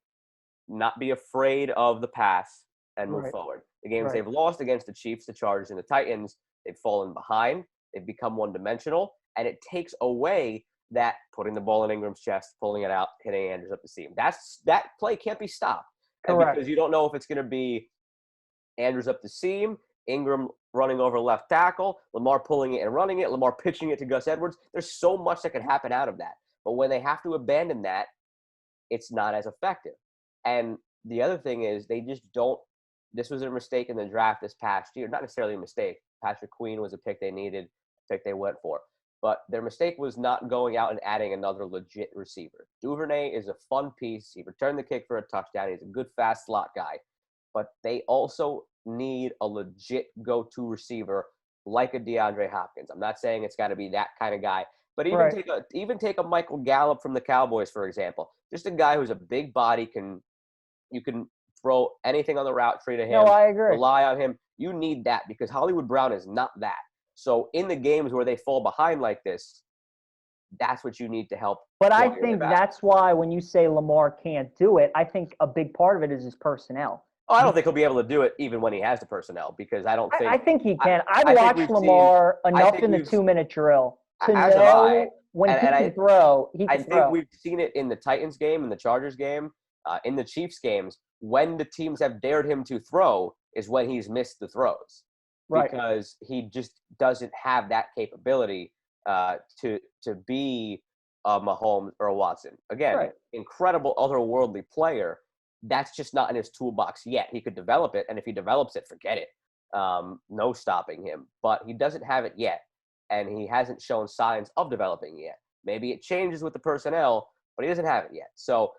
not be afraid of the pass, and move Right. forward. The games Right. they've lost against the Chiefs, the Chargers, and the Titans, they've fallen behind. They've become one-dimensional, and it takes away that putting the ball in Ingram's chest, pulling it out, hitting Andrews up the seam. That play can't be stopped. And Correct. because you don't know if it's going to be Andrews up the seam, Ingram running over left tackle, Lamar pulling it and running it, Lamar pitching it to Gus Edwards. There's so much that can happen out of that. But when they have to abandon that, it's not as effective. And the other thing is they just don't – this was a mistake in the draft this past year. Not necessarily a mistake. Patrick Queen was a pick they needed, a pick they went for. But their mistake was not going out and adding another legit receiver. Duvernay is a fun piece. He returned the kick for a touchdown. He's a good, fast slot guy. But they also need a legit go-to receiver like a DeAndre Hopkins. I'm not saying it's got to be that kind of guy. But even take a Michael Gallup from the Cowboys, for example. Just a guy who's a big body, you can throw anything on the route tree to him. No, I agree. Rely on him. You need that because Hollywood Brown is not that. So in the games where they fall behind like this, that's what you need to help. But I think that's why when you say Lamar can't do it, I think a big part of it is his personnel. Oh, I don't think he'll be able to do it even when he has the personnel because I don't think – I think he can. I've watched Lamar enough in the 2-minute drill to know when he can throw, he can throw. I think we've seen it in the Titans game, in the Chargers game, in the Chiefs games. When the teams have dared him to throw is when he's missed the throws. Right. Because he just doesn't have that capability to be a Mahomes or a Watson. Again, incredible otherworldly player. That's just not in his toolbox yet. He could develop it, and if he develops it, forget it. No stopping him. But he doesn't have it yet, and he hasn't shown signs of developing yet. Maybe it changes with the personnel, but he doesn't have it yet. So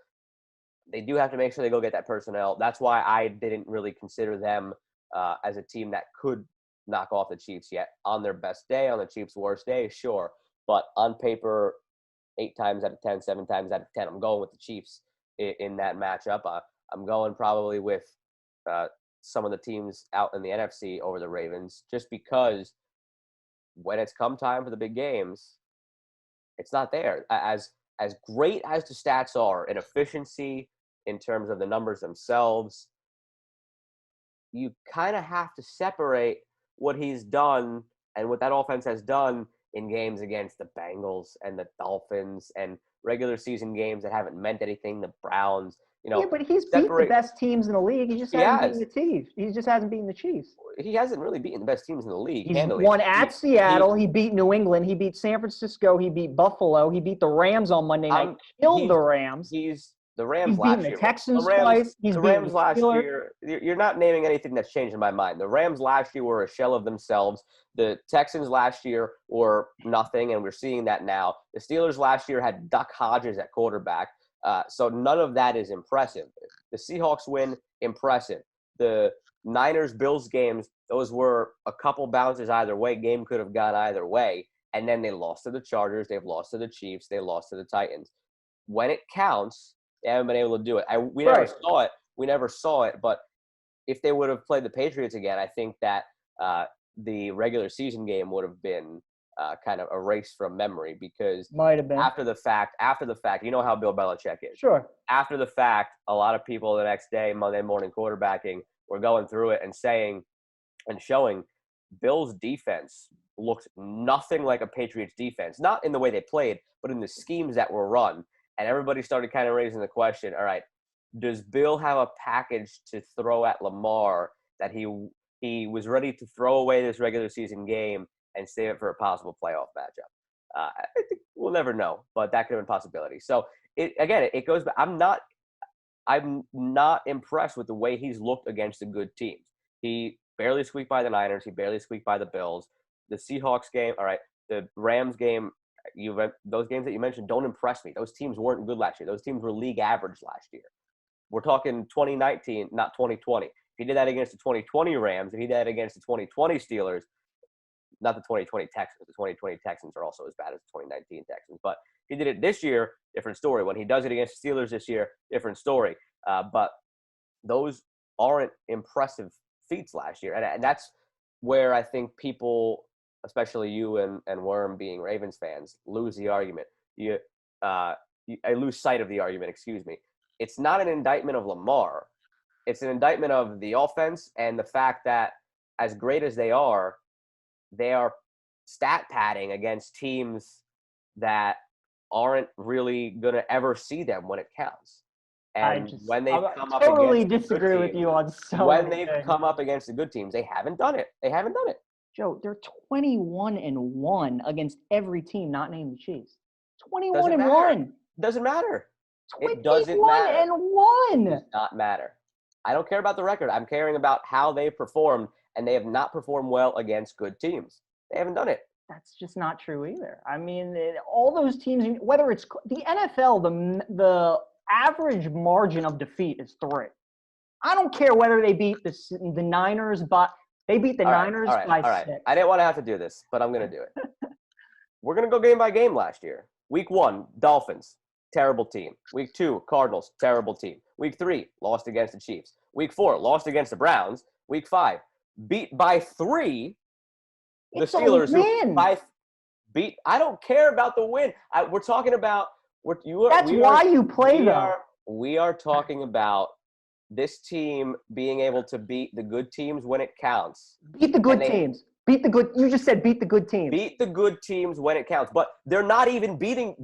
they do have to make sure they go get that personnel. That's why I didn't really consider them as a team that could knock off the Chiefs yet. On their best day, on the Chiefs' worst day, sure. But on paper, 8 times out of 10, 7 times out of 10, I'm going with the Chiefs in that matchup. I'm going probably with some of the teams out in the NFC over the Ravens just because when it's come time for the big games, it's not there. As great as the stats are in efficiency, in terms of the numbers themselves, you kind of have to separate what he's done and what that offense has done in games against the Bengals and the Dolphins and regular season games that haven't meant anything, the Browns. Yeah, but he's beat the best teams in the league. He just hasn't beaten the Chiefs. He just hasn't beaten the Chiefs. He hasn't really beaten the best teams in the league. He's won at Seattle. He beat New England. He beat San Francisco. He beat Buffalo. He beat the Rams on Monday night. Killed the Rams. The Rams last year. He's beaten the Texans twice. The Rams last year. You're not naming anything that's changed in my mind. The Rams last year were a shell of themselves. The Texans last year were nothing, and we're seeing that now. The Steelers last year had Duck Hodges at quarterback. So none of that is impressive. The Seahawks win, impressive. The Niners-Bills games, those were a couple bounces either way. Game could have gone either way. And then they lost to the Chargers. They've lost to the Chiefs. They lost to the Titans. When it counts, they haven't been able to do it. We never saw it. We never saw it. But if they would have played the Patriots again, I think that the regular season game would have been kind of erased from memory because Might have been. after the fact, you know how Bill Belichick is. Sure. After the fact, a lot of people the next day, Monday morning quarterbacking, were going through it and saying and showing Bill's defense looked nothing like a Patriots defense, not in the way they played, but in the schemes that were run. And everybody started kind of raising the question, all right, does Bill have a package to throw at Lamar that he was ready to throw away this regular season game and save it for a possible playoff matchup? I think we'll never know, but that could have been a possibility. So it goes back. I'm not impressed with the way he's looked against the good teams. He barely squeaked by the Niners. He barely squeaked by the Bills. The Seahawks game, all right. The Rams game, those games that you mentioned don't impress me. Those teams weren't good last year. Those teams were league average last year. We're talking 2019, not 2020. If he did that against the 2020 Rams, if he did that against the 2020 Steelers, not the 2020 Texans. The 2020 Texans are also as bad as the 2019 Texans. But he did it this year, different story. When he does it against the Steelers this year, different story. But those aren't impressive feats last year. And that's where I think people, especially you and Worm being Ravens fans, lose the argument. I lose sight of the argument, excuse me. It's not an indictment of Lamar. It's an indictment of the offense and the fact that as great as they are stat padding against teams that aren't really going to ever see them when it counts. And when they've come up totally against disagree with you on so when many they've things. come up against the good teams, they haven't done it. Joe, they're 21-1 against every team not named the Chiefs. 21-1. Doesn't matter. It doesn't matter. 21-1. It does not matter. I don't care about the record. I'm caring about how they performed, and they have not performed well against good teams. They haven't done it. That's just not true either. I mean, all those teams, whether it's the NFL, the average margin of defeat is 3. I don't care whether they beat the Niners, but they beat the Niners by 6. I didn't want to have to do this, but I'm going to do it. We're going to go game by game last year. Week 1, Dolphins, terrible team. Week 2, Cardinals, terrible team. Week 3, lost against the Chiefs. Week 4, lost against the Browns. Week 5, beat by 3. The Steelers beat. I don't care about the win. We're talking about. That's why you play them. We are talking about this team being able to beat the good teams when it counts. Beat the good teams. Beat the good. You just said beat the good teams. Beat the good teams when it counts, but they're not even beating.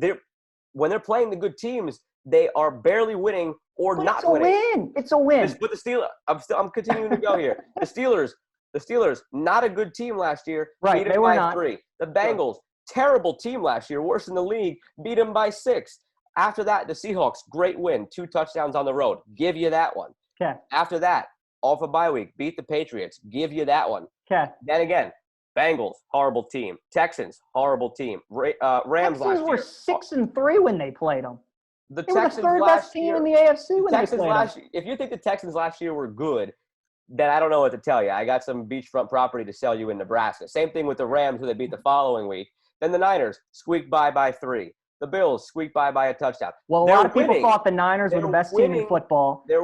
When they're playing the good teams, they are barely winning or not winning. It's a win. But the Steelers. I'm continuing to go here. The Steelers, not a good team last year. Right, beat them by 3. The Bengals, terrible team last year, worst in the league, beat them by 6. After that, the Seahawks, great win, 2 touchdowns on the road. Give you that one. Okay. After that, off a bye week, beat the Patriots. Give you that one. Okay. Then again, Bengals, horrible team. Texans, horrible team. Rams Texans last year. were 6-3 when they played them. They were the third best team in the AFC when they played them. If you think the Texans last year were good, then I don't know what to tell you. I got some beachfront property to sell you in Nebraska. Same thing with the Rams, who they beat the following week. Then the Niners squeaked by 3. The Bills squeaked by a touchdown. Well, a lot of people thought the Niners were the best team in football. The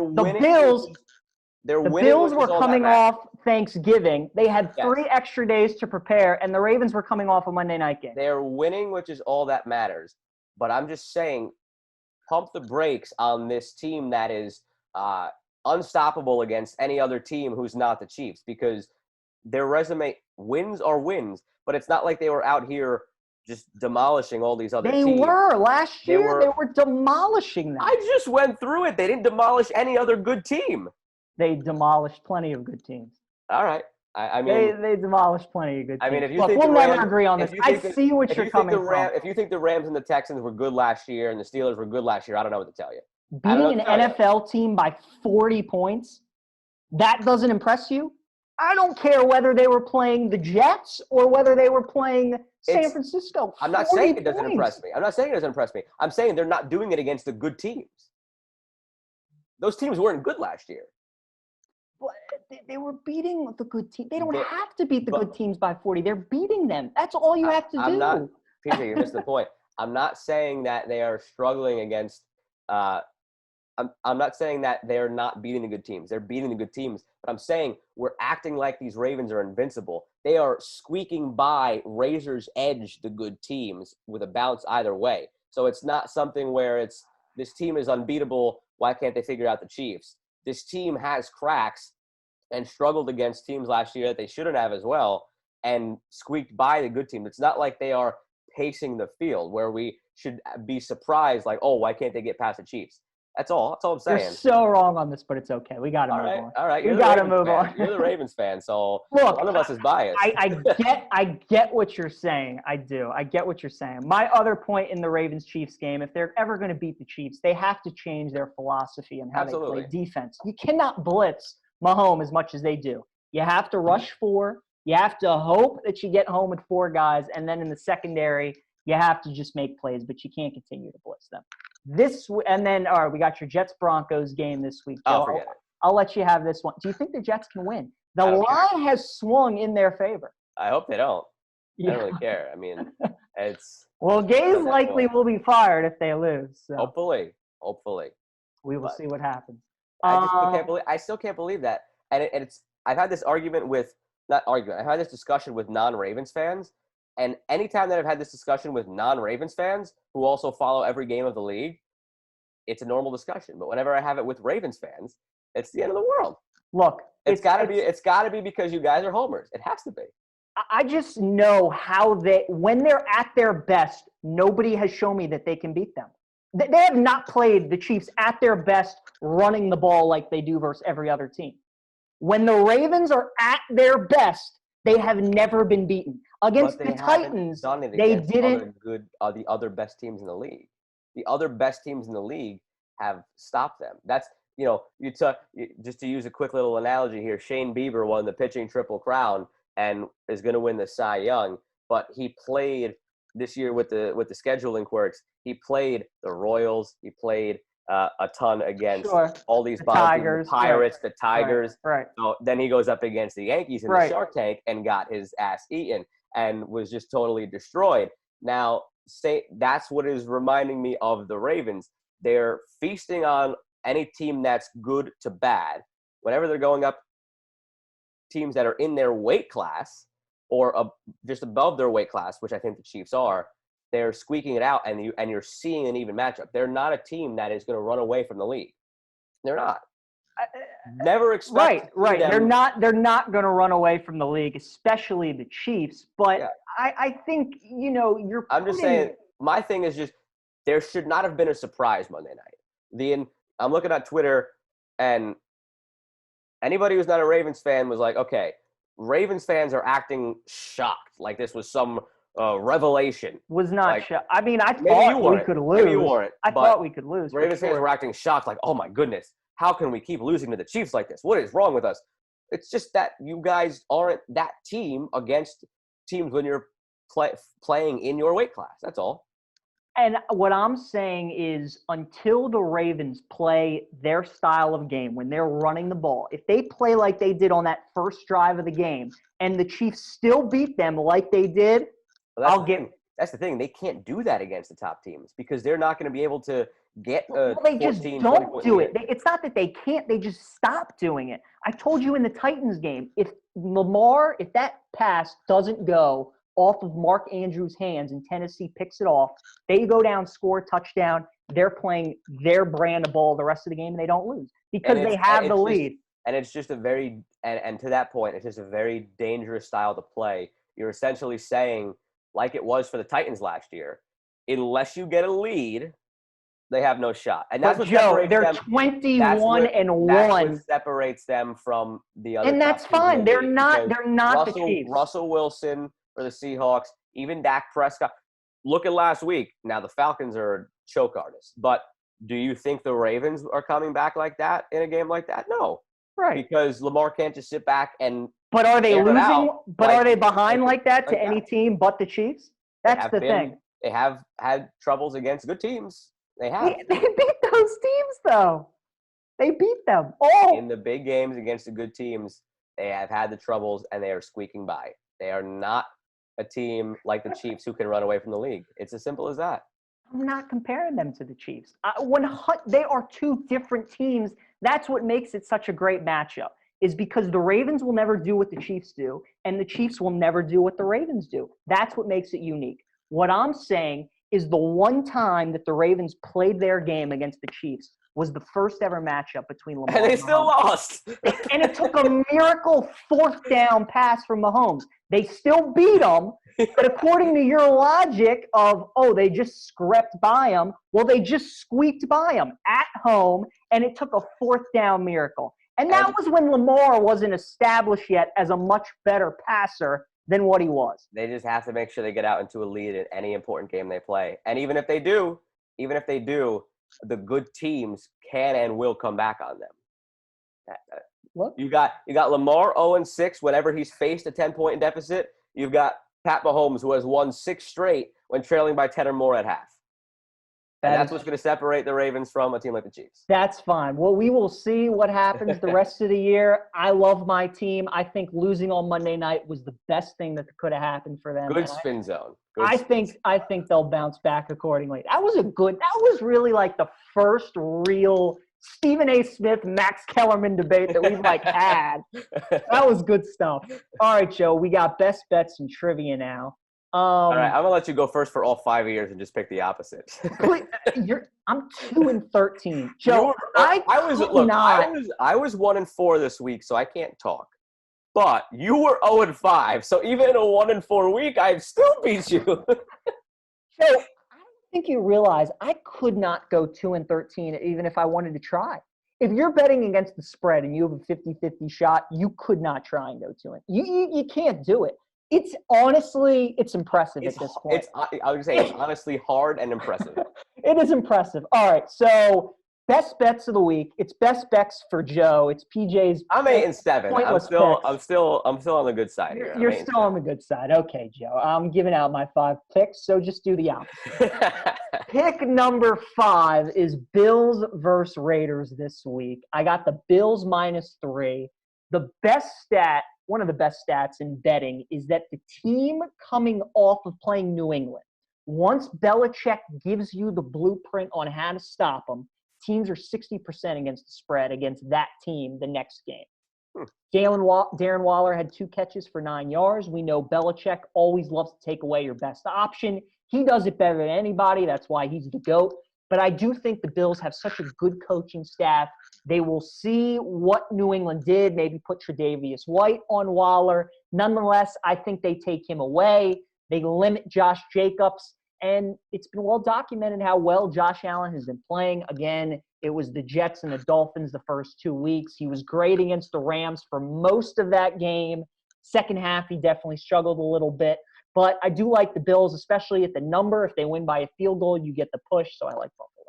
Bills were coming off Thanksgiving. They had 3 extra days to prepare, and the Ravens were coming off a Monday night game. They're winning, which is all that matters. But I'm just saying, pump the brakes on this team that is unstoppable against any other team who's not the Chiefs, because their resume, wins are wins, but it's not like they were out here just demolishing all these other teams. They were last year. They were demolishing them. I just went through it. They didn't demolish any other good team. They demolished plenty of good teams. All right. I mean, they demolished plenty of good teams. I mean, if you Look, think we'll never agree on this. I see what you're coming from. If you think the Rams and the Texans were good last year and the Steelers were good last year, I don't know what to tell you. Beating an NFL team by 40 points, that doesn't impress you? I don't care whether they were playing the Jets or whether they were playing San Francisco. I'm not saying it doesn't impress me. I'm saying they're not doing it against the good teams. Those teams weren't good last year. But they were beating the good team. They don't have to beat the good teams by 40. They're beating them. That's all you have to do. PJ, you missed the point. I'm not saying that they are struggling against I'm not saying that they're not beating the good teams. They're beating the good teams. But I'm saying we're acting like these Ravens are invincible. They are squeaking by razor's edge the good teams with a bounce either way. So it's not something where it's this team is unbeatable. Why can't they figure out the Chiefs? This team has cracks and struggled against teams last year that they shouldn't have as well and squeaked by the good team. It's not like they are pacing the field where we should be surprised like, oh, why can't they get past the Chiefs? That's all I'm saying. You're so wrong on this, but it's okay. We got to move on. All right. We got to move fan. on. You're the Ravens fan, so Look, one of us is biased. I get what you're saying. I do. I get what you're saying. My other point in the Ravens-Chiefs game, if they're ever going to beat the Chiefs, they have to change their philosophy on how they play defense. You cannot blitz Mahomes as much as they do. You have to rush 4. You have to hope that you get home with 4 guys, and then in the secondary, you have to just make plays, but you can't continue to blitz them. And then, all right, we got your Jets-Broncos game this week. Oh, forget it. I'll let you have this one. Do you think the Jets can win? The line has swung in their favor. I hope they don't. I don't really care. I mean, it's – Well, Gaze likely will be fired if they lose. So. Hopefully. We will see what happens. I still can't believe that. And it's – I've had this argument with – not argument. I've had this discussion with non-Ravens fans. And anytime that I've had this discussion with non-Ravens fans who also follow every game of the league, it's a normal discussion. But whenever I have it with Ravens fans, it's the end of the world. Look, it's got to be because you guys are homers. It has to be. I just know how when they're at their best, nobody has shown me that they can beat them. They have not played the Chiefs at their best running the ball like they do versus every other team. When the Ravens are at their best, they have never been beaten. Against the Titans, they didn't. The other best teams in the league. The other best teams in the league have stopped them. That's, just to use a quick little analogy here, Shane Bieber won the pitching Triple Crown and is going to win the Cy Young, but he played this year with the scheduling quirks. He played the Royals. He played a ton against all these Tigers, the Pirates, the Tigers. Right. So then he goes up against the Yankees in the Shark Tank and got his ass eaten and was just totally destroyed. Now, that's what is reminding me of the Ravens. They're feasting on any team that's good to bad. Whenever they're going up teams that are in their weight class or just above their weight class, which I think the Chiefs are, they're squeaking it out, and you're seeing an even matchup. They're not a team that is going to run away from the league. They're not. Never expect. Right. They're not going to run away from the league, especially the Chiefs. But I think you're. I'm just saying. My thing is just there should not have been a surprise Monday night. I'm looking at Twitter, and anybody who's not a Ravens fan was like, okay, Ravens fans are acting shocked, like this was some revelation. Was not shocked. I mean, I thought we could lose. Maybe you weren't. I thought we could lose. Ravens fans were acting shocked, like, oh my goodness, how can we keep losing to the Chiefs like this? What is wrong with us? It's just that you guys aren't that team against teams when you're playing in your weight class. That's all. And what I'm saying is until the Ravens play their style of game, when they're running the ball, if they play like they did on that first drive of the game and the Chiefs still beat them like they did, that's the thing. They can't do that against the top teams because they're not going to be able to get a they just don't do it. It's not that they can't. They just stop doing it. I told you in the Titans game, if that pass doesn't go off of Mark Andrews' hands and Tennessee picks it off, they go down, score, touchdown. They're playing their brand of ball the rest of the game, and they don't lose because they have the lead. And it's just and to that point, it's just a very dangerous style to play. You're essentially saying, like it was for the Titans last year, unless you get a lead, they have no shot. And that's what separates them. They're 21-1. That's what separates them from the other. And that's fine. They're not the Chiefs. Russell Wilson for the Seahawks, even Dak Prescott. Look at last week. Now the Falcons are choke artists, but do you think the Ravens are coming back like that in a game like that? No. Right. Because Lamar can't just sit back and. But are they losing? But are they behind like that to any team but the Chiefs? That's the thing. They have had troubles against good teams. They have. They beat those teams, though. They beat them. Oh. In the big games against the good teams, they have had the troubles, and they are squeaking by. They are not a team like the Chiefs who can run away from the league. It's as simple as that. I'm not comparing them to the Chiefs. They are two different teams. That's what makes it such a great matchup, is because the Ravens will never do what the Chiefs do, and the Chiefs will never do what the Ravens do. That's what makes it unique. What I'm saying is the one time that the Ravens played their game against the Chiefs was the first ever matchup between Lamar And they and still Mahomes. lost. And it took a miracle fourth down pass from Mahomes. They still beat them, but according to your logic of, they just scraped by them, well, they just squeaked by them at home, and it took a fourth down miracle. And that was when Lamar wasn't established yet as a much better passer than what he was. They just have to make sure they get out into a lead in any important game they play. And even if they do, the good teams can and will come back on them. Look. You got Lamar 0-6 whenever he's faced a 10-point deficit. You've got Pat Mahomes, who has won 6 straight when trailing by 10 or more at half. And that's what's going to separate the Ravens from a team like the Chiefs. That's fine. Well, we will see what happens the rest of the year. I love my team. I think losing on Monday night was the best thing that could have happened for them. Good spin zone. I think they'll bounce back accordingly. That was really like the first real Stephen A. Smith, Max Kellerman debate that we've had. That was good stuff. All right, Joe, we got best bets and trivia now. All right, I'm gonna let you go first for all 5 years and just pick the opposite. I'm 2-13, Joe. I was 1-4 this week, so I can't talk. But you were 0-5, so even in a 1-4 week, I've still beat you. Joe, I don't think you realize I could not go 2-13 even if I wanted to try. If you're betting against the spread and you have a 50-50 shot, you could not try and go 2-0. You can't do it. It's impressive at this point. I would say it's honestly hard and impressive. It is impressive. All right, so best bets of the week. It's best bets for Joe. It's PJ's. I'm 8-7. I'm still on the good side here. You're still on the good side. Okay, Joe. I'm giving out my 5 picks, so just do the opposite. Pick number 5 is Bills versus Raiders this week. I got the Bills -3. The best stat. One of the best stats in betting is that the team coming off of playing New England, once Belichick gives you the blueprint on how to stop them, teams are 60% against the spread against that team the next game. Darren Waller had 2 catches for 9 yards. We know Belichick always loves to take away your best option. He does it better than anybody. That's why he's the GOAT. But I do think the Bills have such a good coaching staff. They will see what New England did, maybe put Tre'Davious White on Waller. Nonetheless, I think they take him away. They limit Josh Jacobs. And it's been well documented how well Josh Allen has been playing. Again, it was the Jets and the Dolphins the first 2 weeks. He was great against the Rams for most of that game. Second half, he definitely struggled a little bit. But I do like the Bills, especially at the number. If they win by a field goal, you get the push. So I like Buffalo.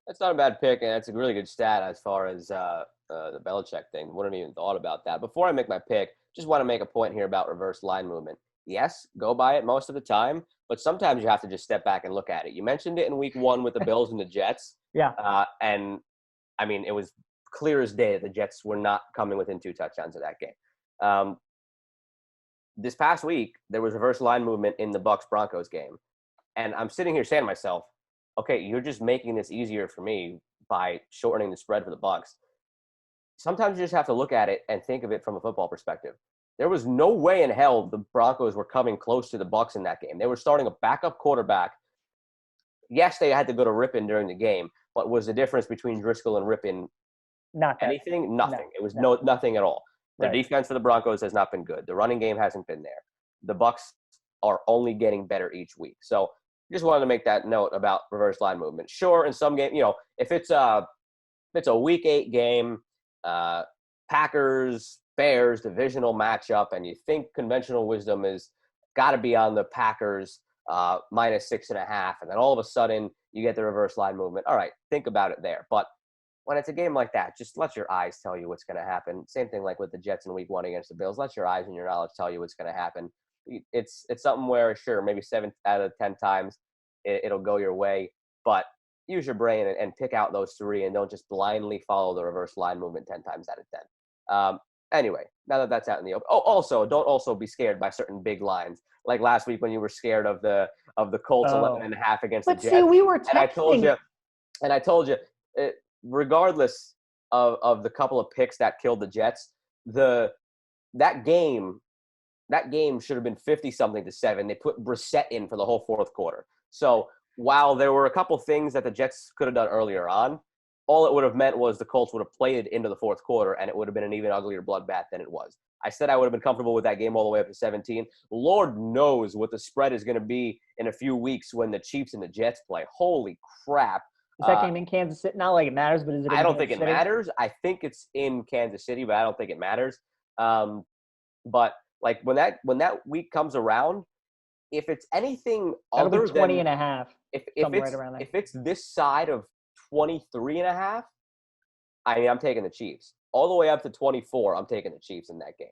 That's not a bad pick, and that's a really good stat as far as the Belichick thing. Wouldn't even thought about that. Before I make my pick, just want to make a point here about reverse line movement. Yes, go by it most of the time, but sometimes you have to just step back and look at it. You mentioned it in week 1 with the Bills and the Jets. Yeah. And, I mean, it was clear as day that the Jets were not coming within 2 touchdowns of that game. This past week, there was reverse line movement in the Bucs-Broncos game. And I'm sitting here saying to myself, okay, you're just making this easier for me by shortening the spread for the Bucs. Sometimes you just have to look at it and think of it from a football perspective. There was no way in hell the Broncos were coming close to the Bucs in that game. They were starting a backup quarterback. Yes, they had to go to Rippon during the game, but was the difference between Driscoll and Rippon anything? Nothing. It was nothing at all. The defense for the Broncos has not been good. The running game hasn't been there. The Bucs are only getting better each week. So just wanted to make that note about reverse line movement. Sure, in some game, if it's a week 8 game, Packers, Bears, divisional matchup, and you think conventional wisdom is got to be on the Packers -6.5, and then all of a sudden you get the reverse line movement. All right, think about it there. But when it's a game like that, just let your eyes tell you what's going to happen. Same thing like with the Jets in week 1 against the Bills. Let your eyes and your knowledge tell you what's going to happen. It's something where, sure, maybe 7 out of 10 times it'll go your way, but use your brain and pick out those 3 and don't just blindly follow the reverse line movement 10 times out of 10. Anyway, now that that's out in the open. Oh, also, don't also be scared by certain big lines. like last week when you were scared of the Colts 11.5 against the But Jets. see, we were And I told you, regardless of the couple of picks that killed the Jets, that game should have been 50-something to 7. They put Brissett in for the whole fourth quarter. So while there were a couple things that the Jets could have done earlier on, all it would have meant was the Colts would have played it into the fourth quarter, and it would have been an even uglier bloodbath than it was. I said I would have been comfortable with that game all the way up to 17. Lord knows what the spread is going to be in a few weeks when the Chiefs and the Jets play. Holy crap. Is that game in Kansas City? Not like it matters, but is it in I don't Kansas think it City? matters. I think it's in Kansas City, but I don't think it matters. But like when that week comes around, if it's anything That'll other be 20 than and a half. if something it's right around there. if it's this side of 23.5, I mean, I'm taking the Chiefs. All the way up to 24, I'm taking the Chiefs in that game.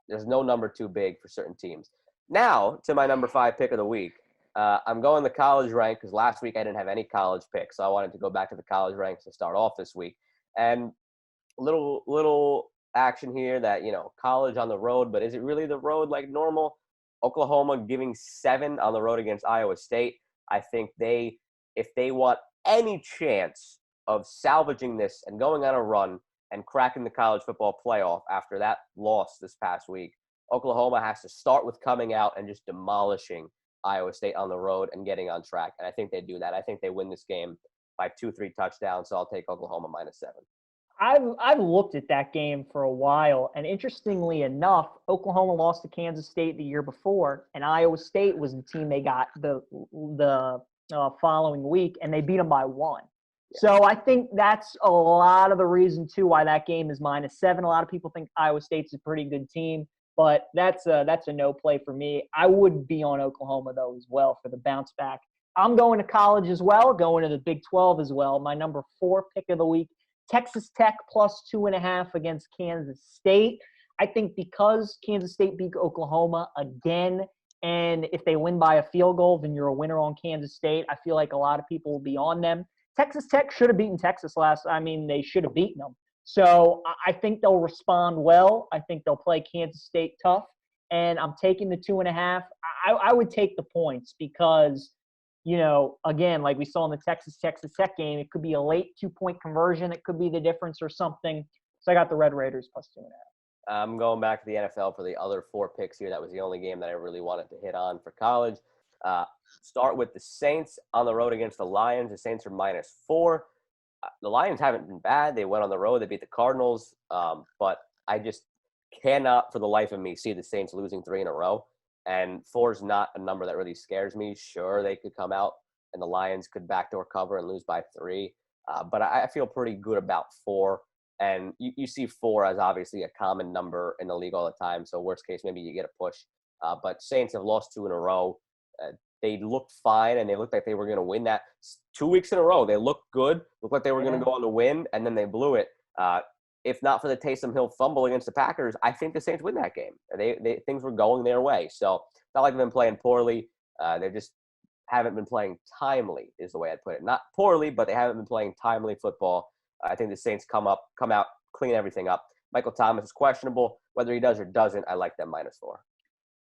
There's no number too big for certain teams. Now, to my number 5 pick of the week. I'm going the college rank because last week I didn't have any college picks, so I wanted to go back to the college ranks to start off this week. And little action here that, college on the road, but is it really the road like normal? Oklahoma giving 7 on the road against Iowa State. I think if they want any chance of salvaging this and going on a run and cracking the college football playoff after that loss this past week, Oklahoma has to start with coming out and just demolishing Iowa State on the road and getting on track. And I think they do that. I think they win this game by 2-3 touchdowns, so I'll take Oklahoma -7. I've looked at that game for a while, and interestingly enough, Oklahoma lost to Kansas State the year before, and Iowa State was the team they got the following week, and they beat them by 1. Yeah. So I think that's a lot of the reason too why that game is -7. A lot of people think Iowa State's a pretty good team, but that's a no play for me. I would be on Oklahoma though as well for the bounce back. I'm going to college as well, going to the Big 12 as well. My number 4 pick of the week. Texas Tech +2.5 against Kansas State. I think because Kansas State beat Oklahoma again, and if they win by a field goal, then you're a winner on Kansas State. I feel like a lot of people will be on them. Texas Tech should have beaten Texas they should have beaten them. So I think they'll respond well. I think they'll play Kansas State tough, and I'm taking the 2.5. I would take the points because again, like we saw in the Texas Tech game, it could be a late 2-point conversion. It could be the difference or something. So I got the Red Raiders +2.5. I'm going back to the NFL for the other 4 picks here. That was the only game that I really wanted to hit on for college. Start with the Saints on the road against the Lions. The Saints are -4. The Lions haven't been bad. They went on the road. They beat the Cardinals. But I just cannot for the life of me see the Saints losing 3 in a row. And 4 is not a number that really scares me. Sure, they could come out and the Lions could backdoor cover and lose by 3. But I feel pretty good about 4. And you see 4 as obviously a common number in the league all the time. So worst case, maybe you get a push. But Saints have lost 2 in a row. They looked fine, and they looked like they were going to win that 2 weeks in a row. They looked good, looked like they were going to go on to win, and then they blew it. If not for the Taysom Hill fumble against the Packers, I think the Saints win that game. Things were going their way. So it's not like they've been playing poorly. They just haven't been playing timely is the way I'd put it. Not poorly, but they haven't been playing timely football. I think the Saints come out, clean everything up. Michael Thomas is questionable. Whether he does or doesn't, I like them -4.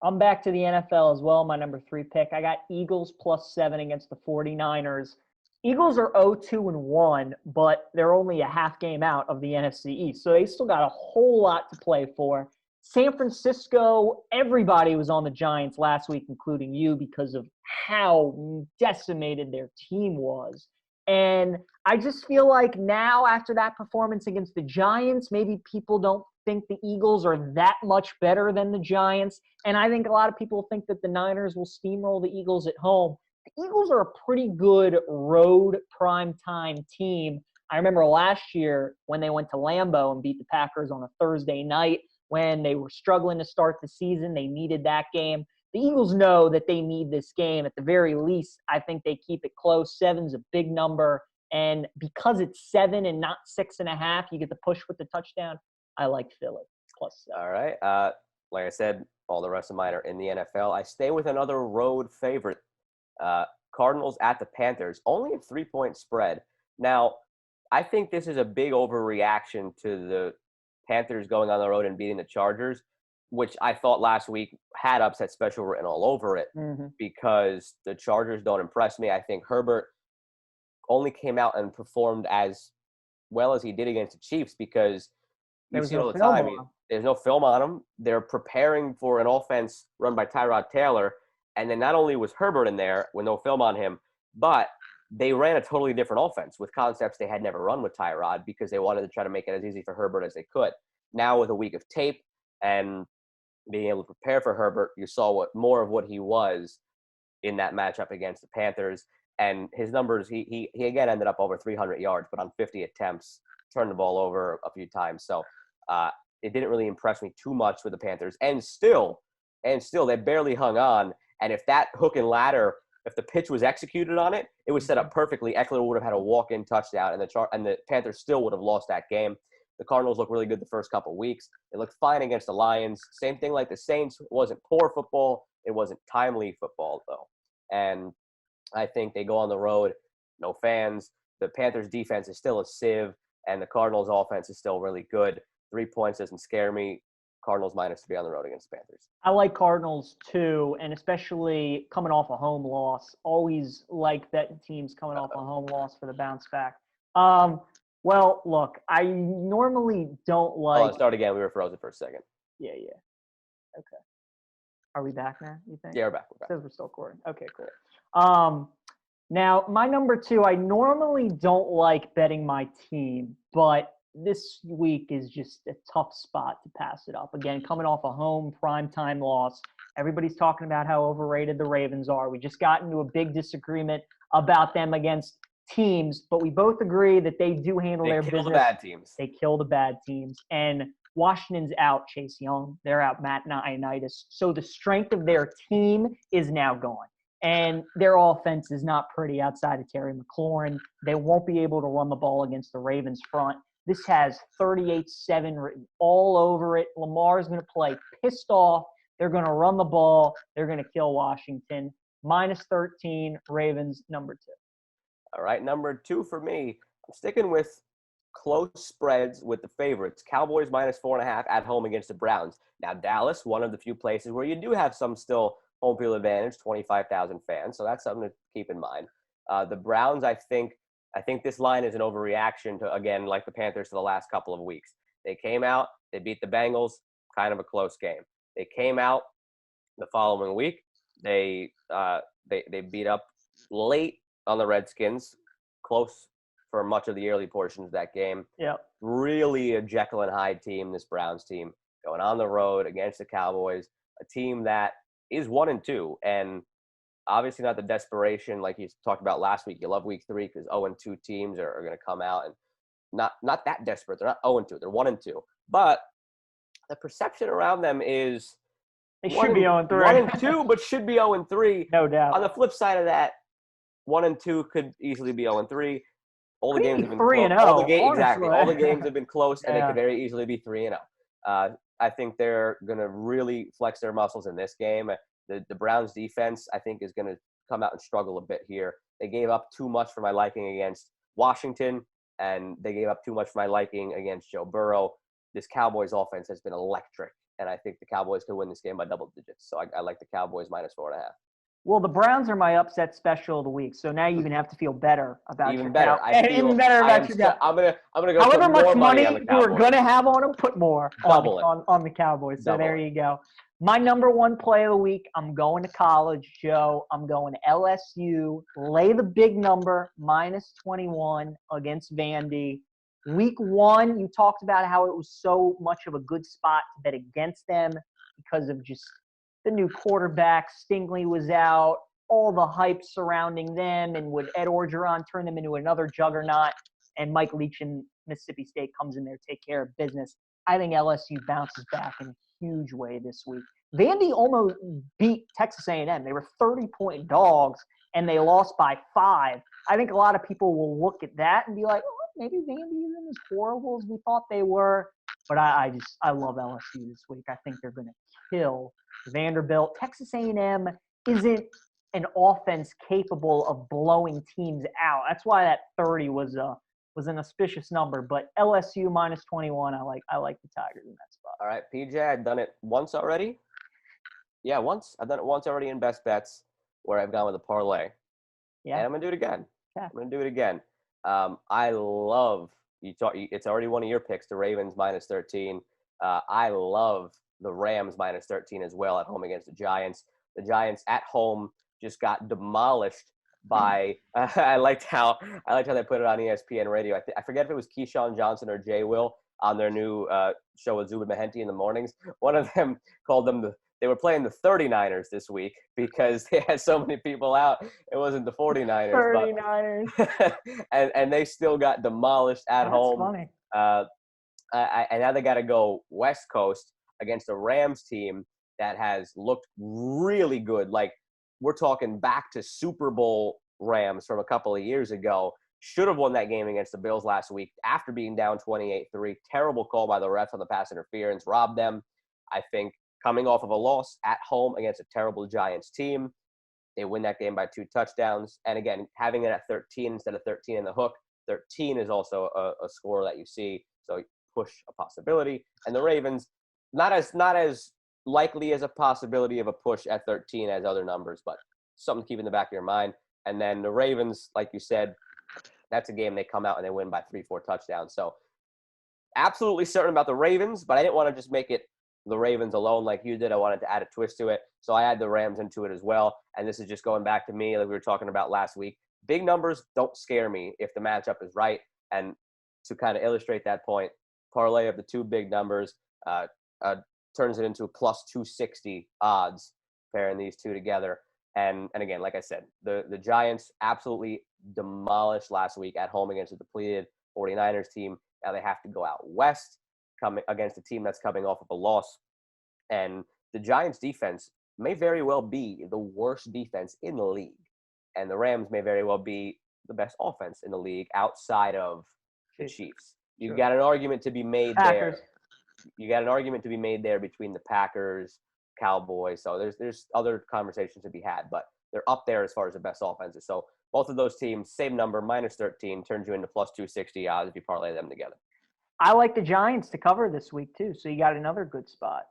I'm back to the NFL as well, my number 3 pick. I got Eagles +7 against the 49ers. Eagles are 0-2-1, but they're only a half game out of the NFC East, so they still got a whole lot to play for. San Francisco, everybody was on the Giants last week, including you, because of how decimated their team was. And I just feel like now after that performance against the Giants, maybe people don't think the Eagles are that much better than the Giants. And I think a lot of people think that the Niners will steamroll the Eagles at home. The Eagles are a pretty good road primetime team. I remember last year when they went to Lambeau and beat the Packers on a Thursday night when they were struggling to start the season. They needed that game. The Eagles know that they need this game. At the very least, I think they keep it close. 7's a big number. And because it's 7 and not 6.5, you get the push with the touchdown. I like Philly +7. All right. Like I said, all the rest of mine are in the NFL. I stay with another road favorite. Cardinals at the Panthers, only a 3-point spread. Now, I think this is a big overreaction to the Panthers going on the road and beating the Chargers. which I thought last week had upset special written all over it because the Chargers don't impress me. I think Herbert only came out and performed as well as he did against the Chiefs because you see it all the time. There's no film on him. They're preparing for an offense run by Tyrod Taylor. And then not only was Herbert in there with no film on him, but they ran a totally different offense with concepts they had never run with Tyrod because they wanted to try to make it as easy for Herbert as they could. Now with a week of tape and being able to prepare for Herbert, you saw more of what he was in that matchup against the Panthers. And his numbers, he again ended up over 300 yards, but on 50 attempts, turned the ball over a few times. So it didn't really impress me too much with the Panthers. And still, they barely hung on. And if that hook and ladder, if the pitch was executed on it, it was set up perfectly. Eckler would have had a walk-in touchdown, and the Panthers still would have lost that game. The Cardinals looked really good the first couple of weeks. They looked fine against the Lions. Same thing like the Saints. It wasn't poor football. It wasn't timely football, though. And I think they go on the road, no fans. The Panthers' defense is still a sieve, and the Cardinals' offense is still really good. 3 points doesn't scare me. Cardinals -3 on the road against the Panthers. I like Cardinals too, and especially coming off a home loss. Always like betting teams coming off a home loss for the bounce back. Well, look, I normally don't like. Oh, start again. We were frozen for a second. Yeah. Okay. Are we back now, you think? Yeah, we're back. It says we're still recording. Okay, cool. Now, my number 2, I normally don't like betting my team, but this week is just a tough spot to pass it up. Again, coming off a home primetime loss. Everybody's talking about how overrated the Ravens are. We just got into a big disagreement about them against teams, but we both agree that they do handle their business. They kill the bad teams. They kill the bad teams. And Washington's out Chase Young. They're out Matt Ioannidis. So the strength of their team is now gone. And their offense is not pretty outside of Terry McLaurin. They won't be able to run the ball against the Ravens front. This has 38-7 written all over it. Lamar's going to play pissed off. They're going to run the ball. They're going to kill Washington. -13, Ravens, number 2. All right, number 2 for me. I'm sticking with close spreads with the favorites. Cowboys -4.5 at home against the Browns. Now, Dallas, one of the few places where you do have some still home field advantage, 25,000 fans. So that's something to keep in mind. The Browns, I think this line is an overreaction to, again, like the Panthers to the last couple of weeks. They came out, they beat the Bengals, kind of a close game. They came out the following week. They beat up late on the Redskins, close for much of the early portions of that game. Yeah. Really a Jekyll and Hyde team, this Browns team, going on the road against the Cowboys, a team that is 1-2, and obviously not the desperation like you talked about last week. You love week 3 because 0-2 teams are going to come out and not that desperate. They're not 0-2. They're 1-2. But the perception around them is they should be 0-3. 1-2, but should be 0-3. No doubt. On the flip side of that, 1-2 could easily be 0-3. All the games have been 3-0. Exactly. All the games have been close, and Yeah. they could very easily be 3-0. I think they're going to really flex their muscles in this game. The Browns defense, I think, is going to come out and struggle a bit here. They gave up too much for my liking against Washington, and they gave up too much for my liking against Joe Burrow. This Cowboys offense has been electric, and I think the Cowboys could win this game by double digits. So I like the Cowboys -4.5. Well, the Browns are my upset special of the week, so now you even have to feel better about Even your better. Even better about your Cow- I'm gonna go However put much more money on the you were Cowboys. going to have on them, put more Double it. on the Cowboys. So Double there it. you go. My number 1 play of the week, I'm going to college, Joe. I'm going LSU. Lay the big number, -21 against Vandy. Week 1, you talked about how it was so much of a good spot to bet against them because of just the new quarterback. Stingley was out. All the hype surrounding them, and would Ed Orgeron turn them into another juggernaut? And Mike Leach in Mississippi State comes in there, take care of business. I think LSU bounces back in a huge way this week. Vandy almost beat Texas A&M. They were 30-point dogs, and they lost by 5. I think a lot of people will look at that and be like, oh, maybe Vandy isn't as horrible as we thought they were. But I love LSU this week. I think they're going to kill Vanderbilt. Texas A&M isn't an offense capable of blowing teams out. That's why that 30 was a was an auspicious number, but LSU minus 21, I like the Tigers in that spot. All right, PJ, I've done it once already. Yeah, once. I've done it once already in best bets where I've gone with a parlay. Yeah. And I'm going to do it again. Yeah. I'm going to do it again. I love it's already one of your picks, the Ravens minus 13. I love the Rams minus 13 as well at home against the Giants. The Giants at home just got demolished by I liked how they put it on ESPN radio. I forget if it was Keyshawn Johnson or Jay Will on their new show with Zubin Mehenti in the mornings. One of them called them they were playing the 39ers this week because they had so many people out. It wasn't the 49ers. 39ers. But, and they still got demolished at home. Funny. And now they got to go West Coast against a Rams team that has looked really good. Like, we're talking back to Super Bowl Rams from a couple of years ago. Should have won that game against the Bills last week after being down 28-3. Terrible call by the refs on the pass interference. Robbed them. I think coming off of a loss at home against a terrible Giants team, they win that game by 2 touchdowns. And again, having it at 13 instead of 13 in the hook, 13 is also a score that you see. So push a possibility. And the Ravens, not as likely as a possibility of a push at 13 as other numbers, but something to keep in the back of your mind. And then the Ravens, like you said, that's a game they come out and they win by 3-4 touchdowns. So absolutely certain about the Ravens, but I didn't want to just make it the Ravens alone like you did. I wanted to add a twist to it. So I add the Rams into it as well. And this is just going back to me like we were talking about last week. Big numbers don't scare me if the matchup is right. And to kind of illustrate that point, parlay of the 2 big numbers turns it into a plus 260 odds pairing these 2 together. And again, like I said, the Giants absolutely demolished last week at home against a depleted 49ers team. Now they have to go out west coming against a team that's coming off of a loss. And the Giants defense may very well be the worst defense in the league. And the Rams may very well be the best offense in the league outside of the Chiefs. You've got an argument to be made Packers. there. You got an argument to be made there between the Packers, Cowboys. So there's other conversations to be had, but they're up there as far as the best offenses. So both of those teams, same number, minus 13, turns you into plus 260 odds if you parlay them together. I like the Giants to cover this week too, so you got another good spot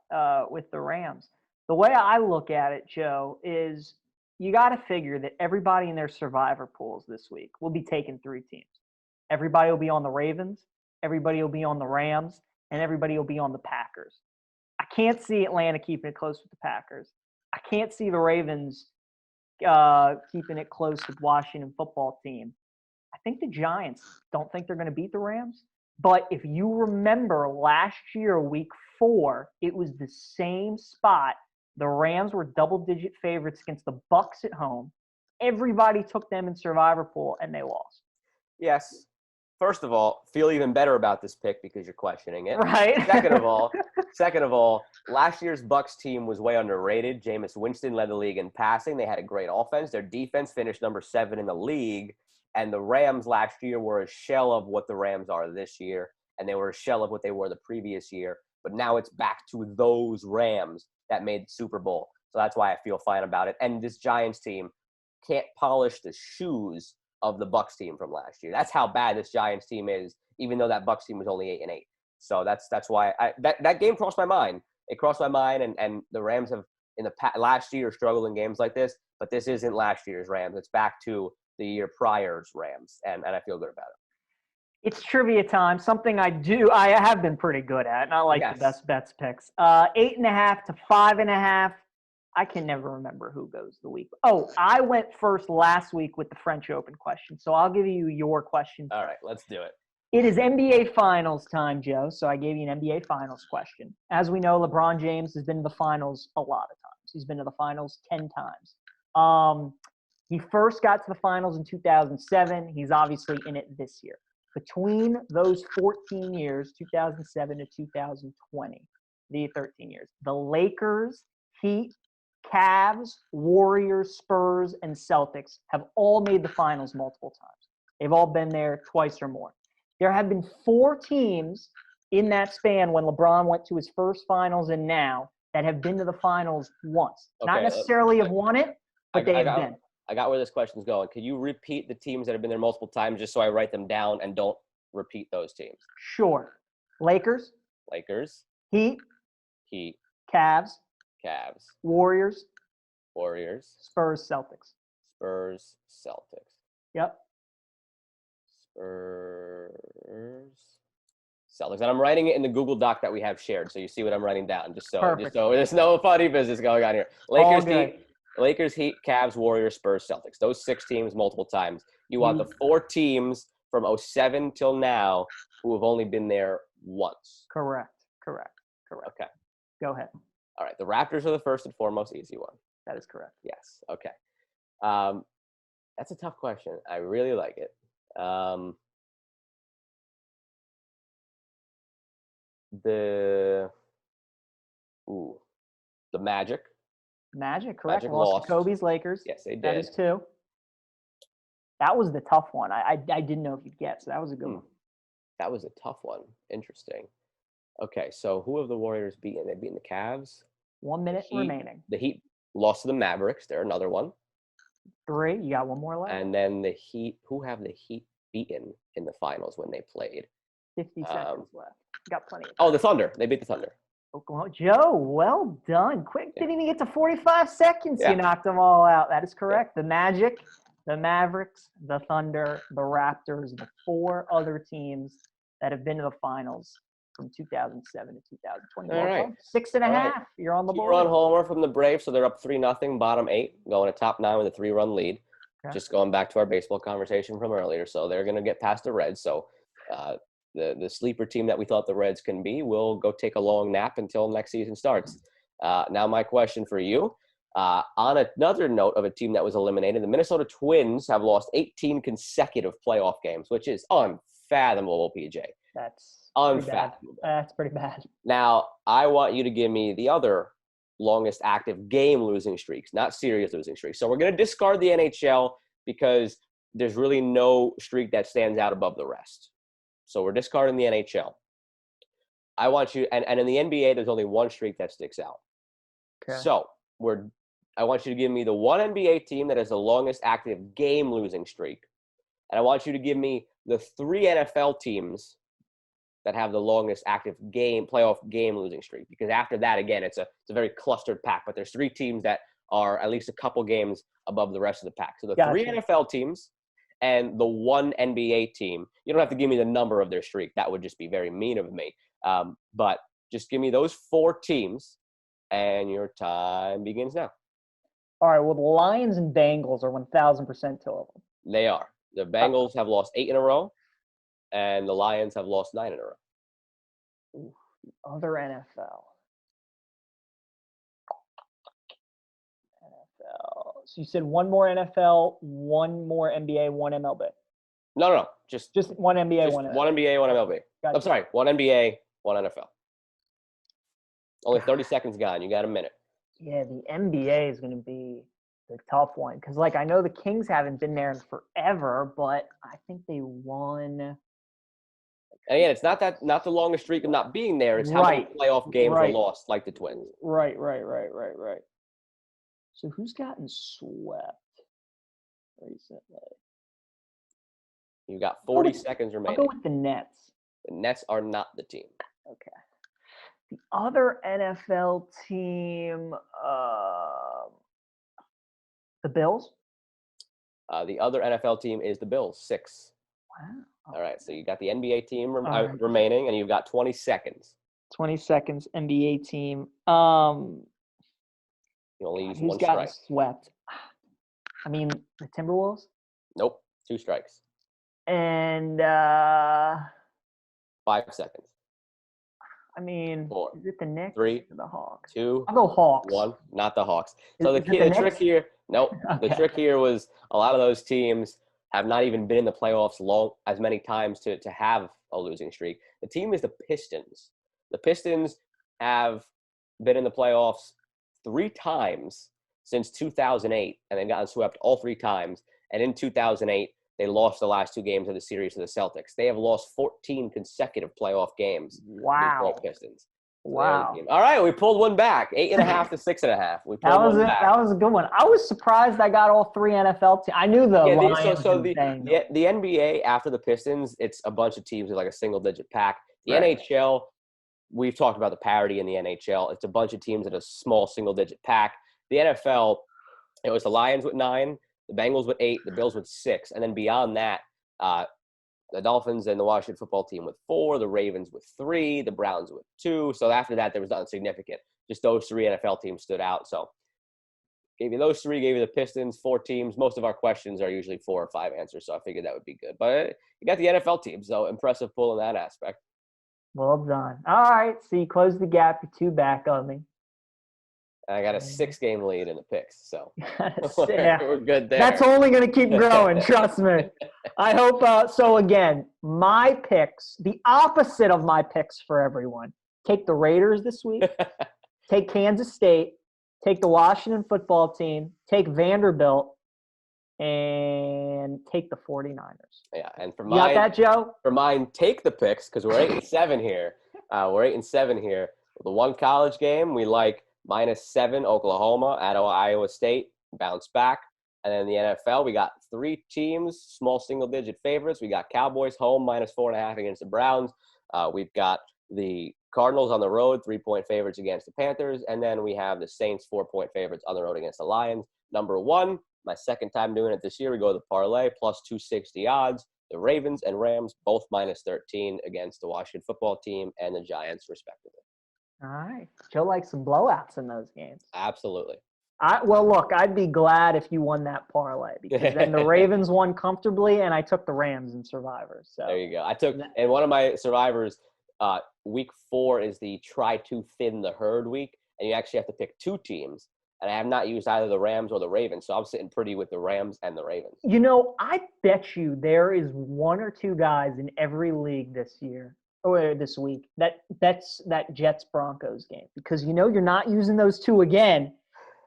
with the Rams. The way I look at it, Joe, is you got to figure that everybody in their survivor pools this week will be taking 3 teams. Everybody will be on the Ravens, everybody will be on the Rams, and everybody will be on the Packers. I can't see Atlanta keeping it close with the Packers. I can't see the Ravens keeping it close with Washington football team. I think the Giants don't think they're going to beat the Rams. But if you remember last year, week 4, it was the same spot. The Rams were double-digit favorites against the Bucs at home. Everybody took them in survivor pool, and they lost. Yes. First of all, feel even better about this pick because you're questioning it. Right. Second of all, last year's Bucs team was way underrated. Jameis Winston led the league in passing. They had a great offense. Their defense finished number 7 in the league. And the Rams last year were a shell of what the Rams are this year. And they were a shell of what they were the previous year. But now it's back to those Rams that made the Super Bowl. So that's why I feel fine about it. And this Giants team can't polish the shoes of the Bucs team from last year. That's how bad this Giants team is, even though that Bucs team was only 8-8. So that's why that game crossed my mind. It crossed my mind, and the Rams have in the last year struggled in games like this. But this isn't last year's Rams. It's back to the year prior's Rams, and I feel good about it. It's trivia time, something I have been pretty good at, and I like the best bets picks. 8.5 to 5.5. I can never remember who goes the week. Oh, I went first last week with the French Open question, so I'll give you your question. All right, let's do it. It is NBA Finals time, Joe, so I gave you an NBA Finals question. As we know, LeBron James has been to the Finals a lot of times. He's been to the Finals 10 times. He first got to the Finals in 2007. He's obviously in it this year. Between those 14 years, 2007 to 2020, the 13 years, the Lakers, Heat, Cavs, Warriors, Spurs, and Celtics have all made the Finals multiple times. They've all been there twice or more. There have been 4 teams in that span when LeBron went to his first Finals and now that have been to the Finals once. Okay, not necessarily have won it, but they have been. I got where this question's going. Could you repeat the teams that have been there multiple times just so I write them down and don't repeat those teams. Sure. Lakers, Lakers, Heat, Heat, Cavs, Cavs, Warriors, Warriors, Spurs, Celtics. Spurs, Celtics. Yep. Spurs, Celtics. And I'm writing it in the Google Doc that we have shared, so you see what I'm writing down, just so Perfect. there's no funny business going on here. All good. Lakers, Heat, Cavs, Warriors, Spurs, Celtics. Those 6 teams multiple times. You want the 4 teams from 07 till now who have only been there once. Correct. Okay. Go ahead. All right. The Raptors are the first and foremost easy one. That is correct. Yes. Okay. That's a tough question. I really like it. The Magic. Magic, correct. Magic Lost lost. to Kobe's Lakers. Yes, they did. That is 2. That was the tough one. I didn't know if you'd get, so that was a good one. That was a tough one. Interesting. Okay, so who have the Warriors beaten? They've beaten the Cavs. 1 minute remaining. The Heat lost to the Mavericks. They're another one. 3. You got one more left. And then the Heat. Who have the Heat beaten in the finals when they played? 50 seconds left. Got plenty of time. Oh, the Thunder. They beat the Thunder. Oklahoma. Joe, well done. Quick. Yeah. Didn't even get to 45 seconds. Yeah. You knocked them all out. That is correct. The Magic, the Mavericks, the Thunder, the Raptors, the 4 other teams that have been to the finals from 2007 to 2020. All right. 6.5. Right. You're on the board. 2-run homer from the Braves, so they're up 3-0, bottom 8, going to top 9 with a 3-run lead. Okay. Just going back to our baseball conversation from earlier, so they're going to get past the Reds. So the sleeper team that we thought the Reds can be will go take a long nap until next season starts. Now my question for you, on another note of a team that was eliminated, the Minnesota Twins have lost 18 consecutive playoff games, which is unfathomable, PJ. That's Unfathomable. That's pretty bad. Now, I want you to give me the other longest active game losing streaks, not serious losing streaks. So we're going to discard the NHL because there's really no streak that stands out above the rest. So we're discarding the NHL. I want you, and in the NBA, there's only one streak that sticks out. Okay. So I want you to give me the one NBA team that has the longest active game losing streak. And I want you to give me the 3 NFL teams that have the longest active playoff game losing streak. Because after that, again, it's a very clustered pack. But there's 3 teams that are at least a couple games above the rest of the pack. So the 3 NFL teams and the 1 NBA team. You don't have to give me the number of their streak. That would just be very mean of me. But just give me those 4 teams, and your time begins now. All right. Well, the Lions and Bengals are 1,000% two of them. They are. The Bengals have lost 8 in a row, and the Lions have lost 9 in a row. Ooh, other NFL. So you said 1 more NFL, 1 more NBA, 1 MLB. No. Just 1 NBA, 1 MLB. 1 NBA, 1 MLB. Gotcha. I'm sorry, 1 NBA, 1 NFL. Only 30 seconds gone. You got a minute. Yeah, the NBA is going to be the tough one because, I know the Kings haven't been there in forever, but I think they won. And again, it's not the longest streak of not being there. It's how many playoff games were lost, like the Twins. Right. So who's gotten swept recently? You got 40 seconds remaining. I'll go with the Nets. The Nets are not the team. Okay. The other NFL team, the Bills. The other NFL team is the Bills, 6. Wow. All right, so you got the NBA team remaining, and you've got 20 seconds. 20 seconds, NBA team. You only use who's 1 gotten strike. swept? I mean, the Timberwolves. Nope, 2 strikes. And 5 seconds. I mean, 4, is it the Knicks 3, or the Hawks? 2, I'll go Hawks. 1. Not the Hawks. So Is the it the trick Knicks? here, nope. Okay. The trick here was a lot of those teams have not even been in the playoffs as many times to have a losing streak. The team is the Pistons. The Pistons have been in the playoffs 3 times since 2008, and they've gotten swept all 3 times. And in 2008, they lost the last 2 games of the series to the Celtics. They have lost 14 consecutive playoff games. Wow. The Pistons. Wow. All right, we pulled one back, 8.5 to 6.5. We pulled one back. That was a good one. I was surprised I got all 3 NFL teams. I knew the Lions. The NBA after the Pistons, it's a bunch of teams with like a single-digit pack. The Right. NHL, we've talked about the parity in the NHL. It's a bunch of teams in a small single-digit pack. The NFL, it was the Lions with 9, the Bengals with 8, the Bills with 6, and then beyond that, the Dolphins and the Washington football team with 4, the Ravens with 3, the Browns with 2. So after that, there was nothing significant. Just those 3 NFL teams stood out. So gave you those 3, gave you the Pistons, 4 teams. Most of our questions are usually 4 or 5 answers, so I figured that would be good. But you got the NFL team, so impressive pull in that aspect. Well done. All right, so you closed the gap. You're 2 back on me. I got a 6-game lead in the picks, so Yeah. we're good there. That's only going to keep growing, trust me. I hope so. Again, my picks, the opposite of my picks for everyone. Take the Raiders this week. Take Kansas State. Take the Washington football team. Take Vanderbilt. And take the 49ers. Yeah, and for You mine, got that, Joe? For mine, take the picks because we're 8-7 here. We're 8-7 here. The one college game we like -7 Oklahoma at Iowa State, bounce back. And then the NFL, we got 3 teams, small single-digit favorites. We got Cowboys home -4.5 against the Browns. We've got the Cardinals on the road, 3-point favorites against the Panthers. And then we have the Saints, 4-point favorites on the road against the Lions. Number 1, my second time doing it this year, we go to the parlay, +260 odds. The Ravens and Rams, both -13 against the Washington football team and the Giants, respectively. All right. Joe likes some blowouts in those games. Absolutely. Well, look, I'd be glad if you won that parlay because then the Ravens won comfortably and I took the Rams in Survivors. So there you go. And one of my Survivors, week 4 is the try to thin the herd week, and you actually have to pick 2 teams. And I have not used either the Rams or the Ravens, so I'm sitting pretty with the Rams and the Ravens. You know, I bet you there is 1 or 2 guys in every league this year or this week that bets that Jets-Broncos game because you know you're not using those 2 again.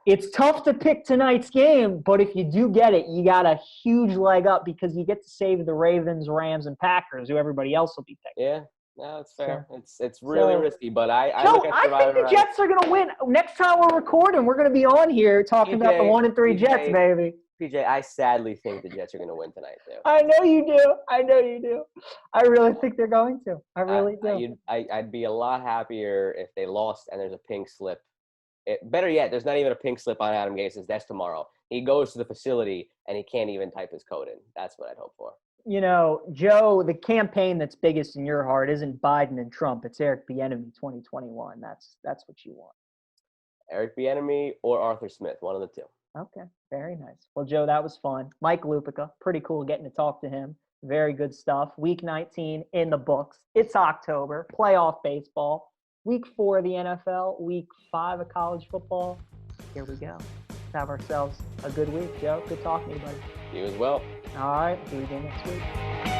It's tough to pick tonight's game, but if you do get it, you got a huge leg up because you get to save the Ravens, Rams, and Packers, who everybody else will be picking. Yeah. No, it's fair. It's really risky, but I look at I Survivor. think the Jets are going to win. Next time we're recording, we're going to be on here talking about the 1-3 Jets, baby. PJ, I sadly think the Jets are going to win tonight, too. I know you do. I really think they're going to. I really do. I'd be a lot happier if they lost and there's a pink slip. Better yet, there's not even a pink slip on Adam Gase's desk tomorrow. He goes to the facility and he can't even type his code in. That's what I'd hope for. You know, Joe, the campaign that's biggest in your heart isn't Biden and Trump. It's Eric Bieniemy 2021. That's what you want. Eric Bieniemy or Arthur Smith, one of the 2. Okay, very nice. Well, Joe, that was fun. Mike Lupica, pretty cool getting to talk to him. Very good stuff. Week 19 in the books. It's October, playoff baseball. Week 4 of the NFL, week 5 of college football. Here we go. Let's have ourselves a good week, Joe. Good talking to you, buddy. You as well. All right, do it again next week.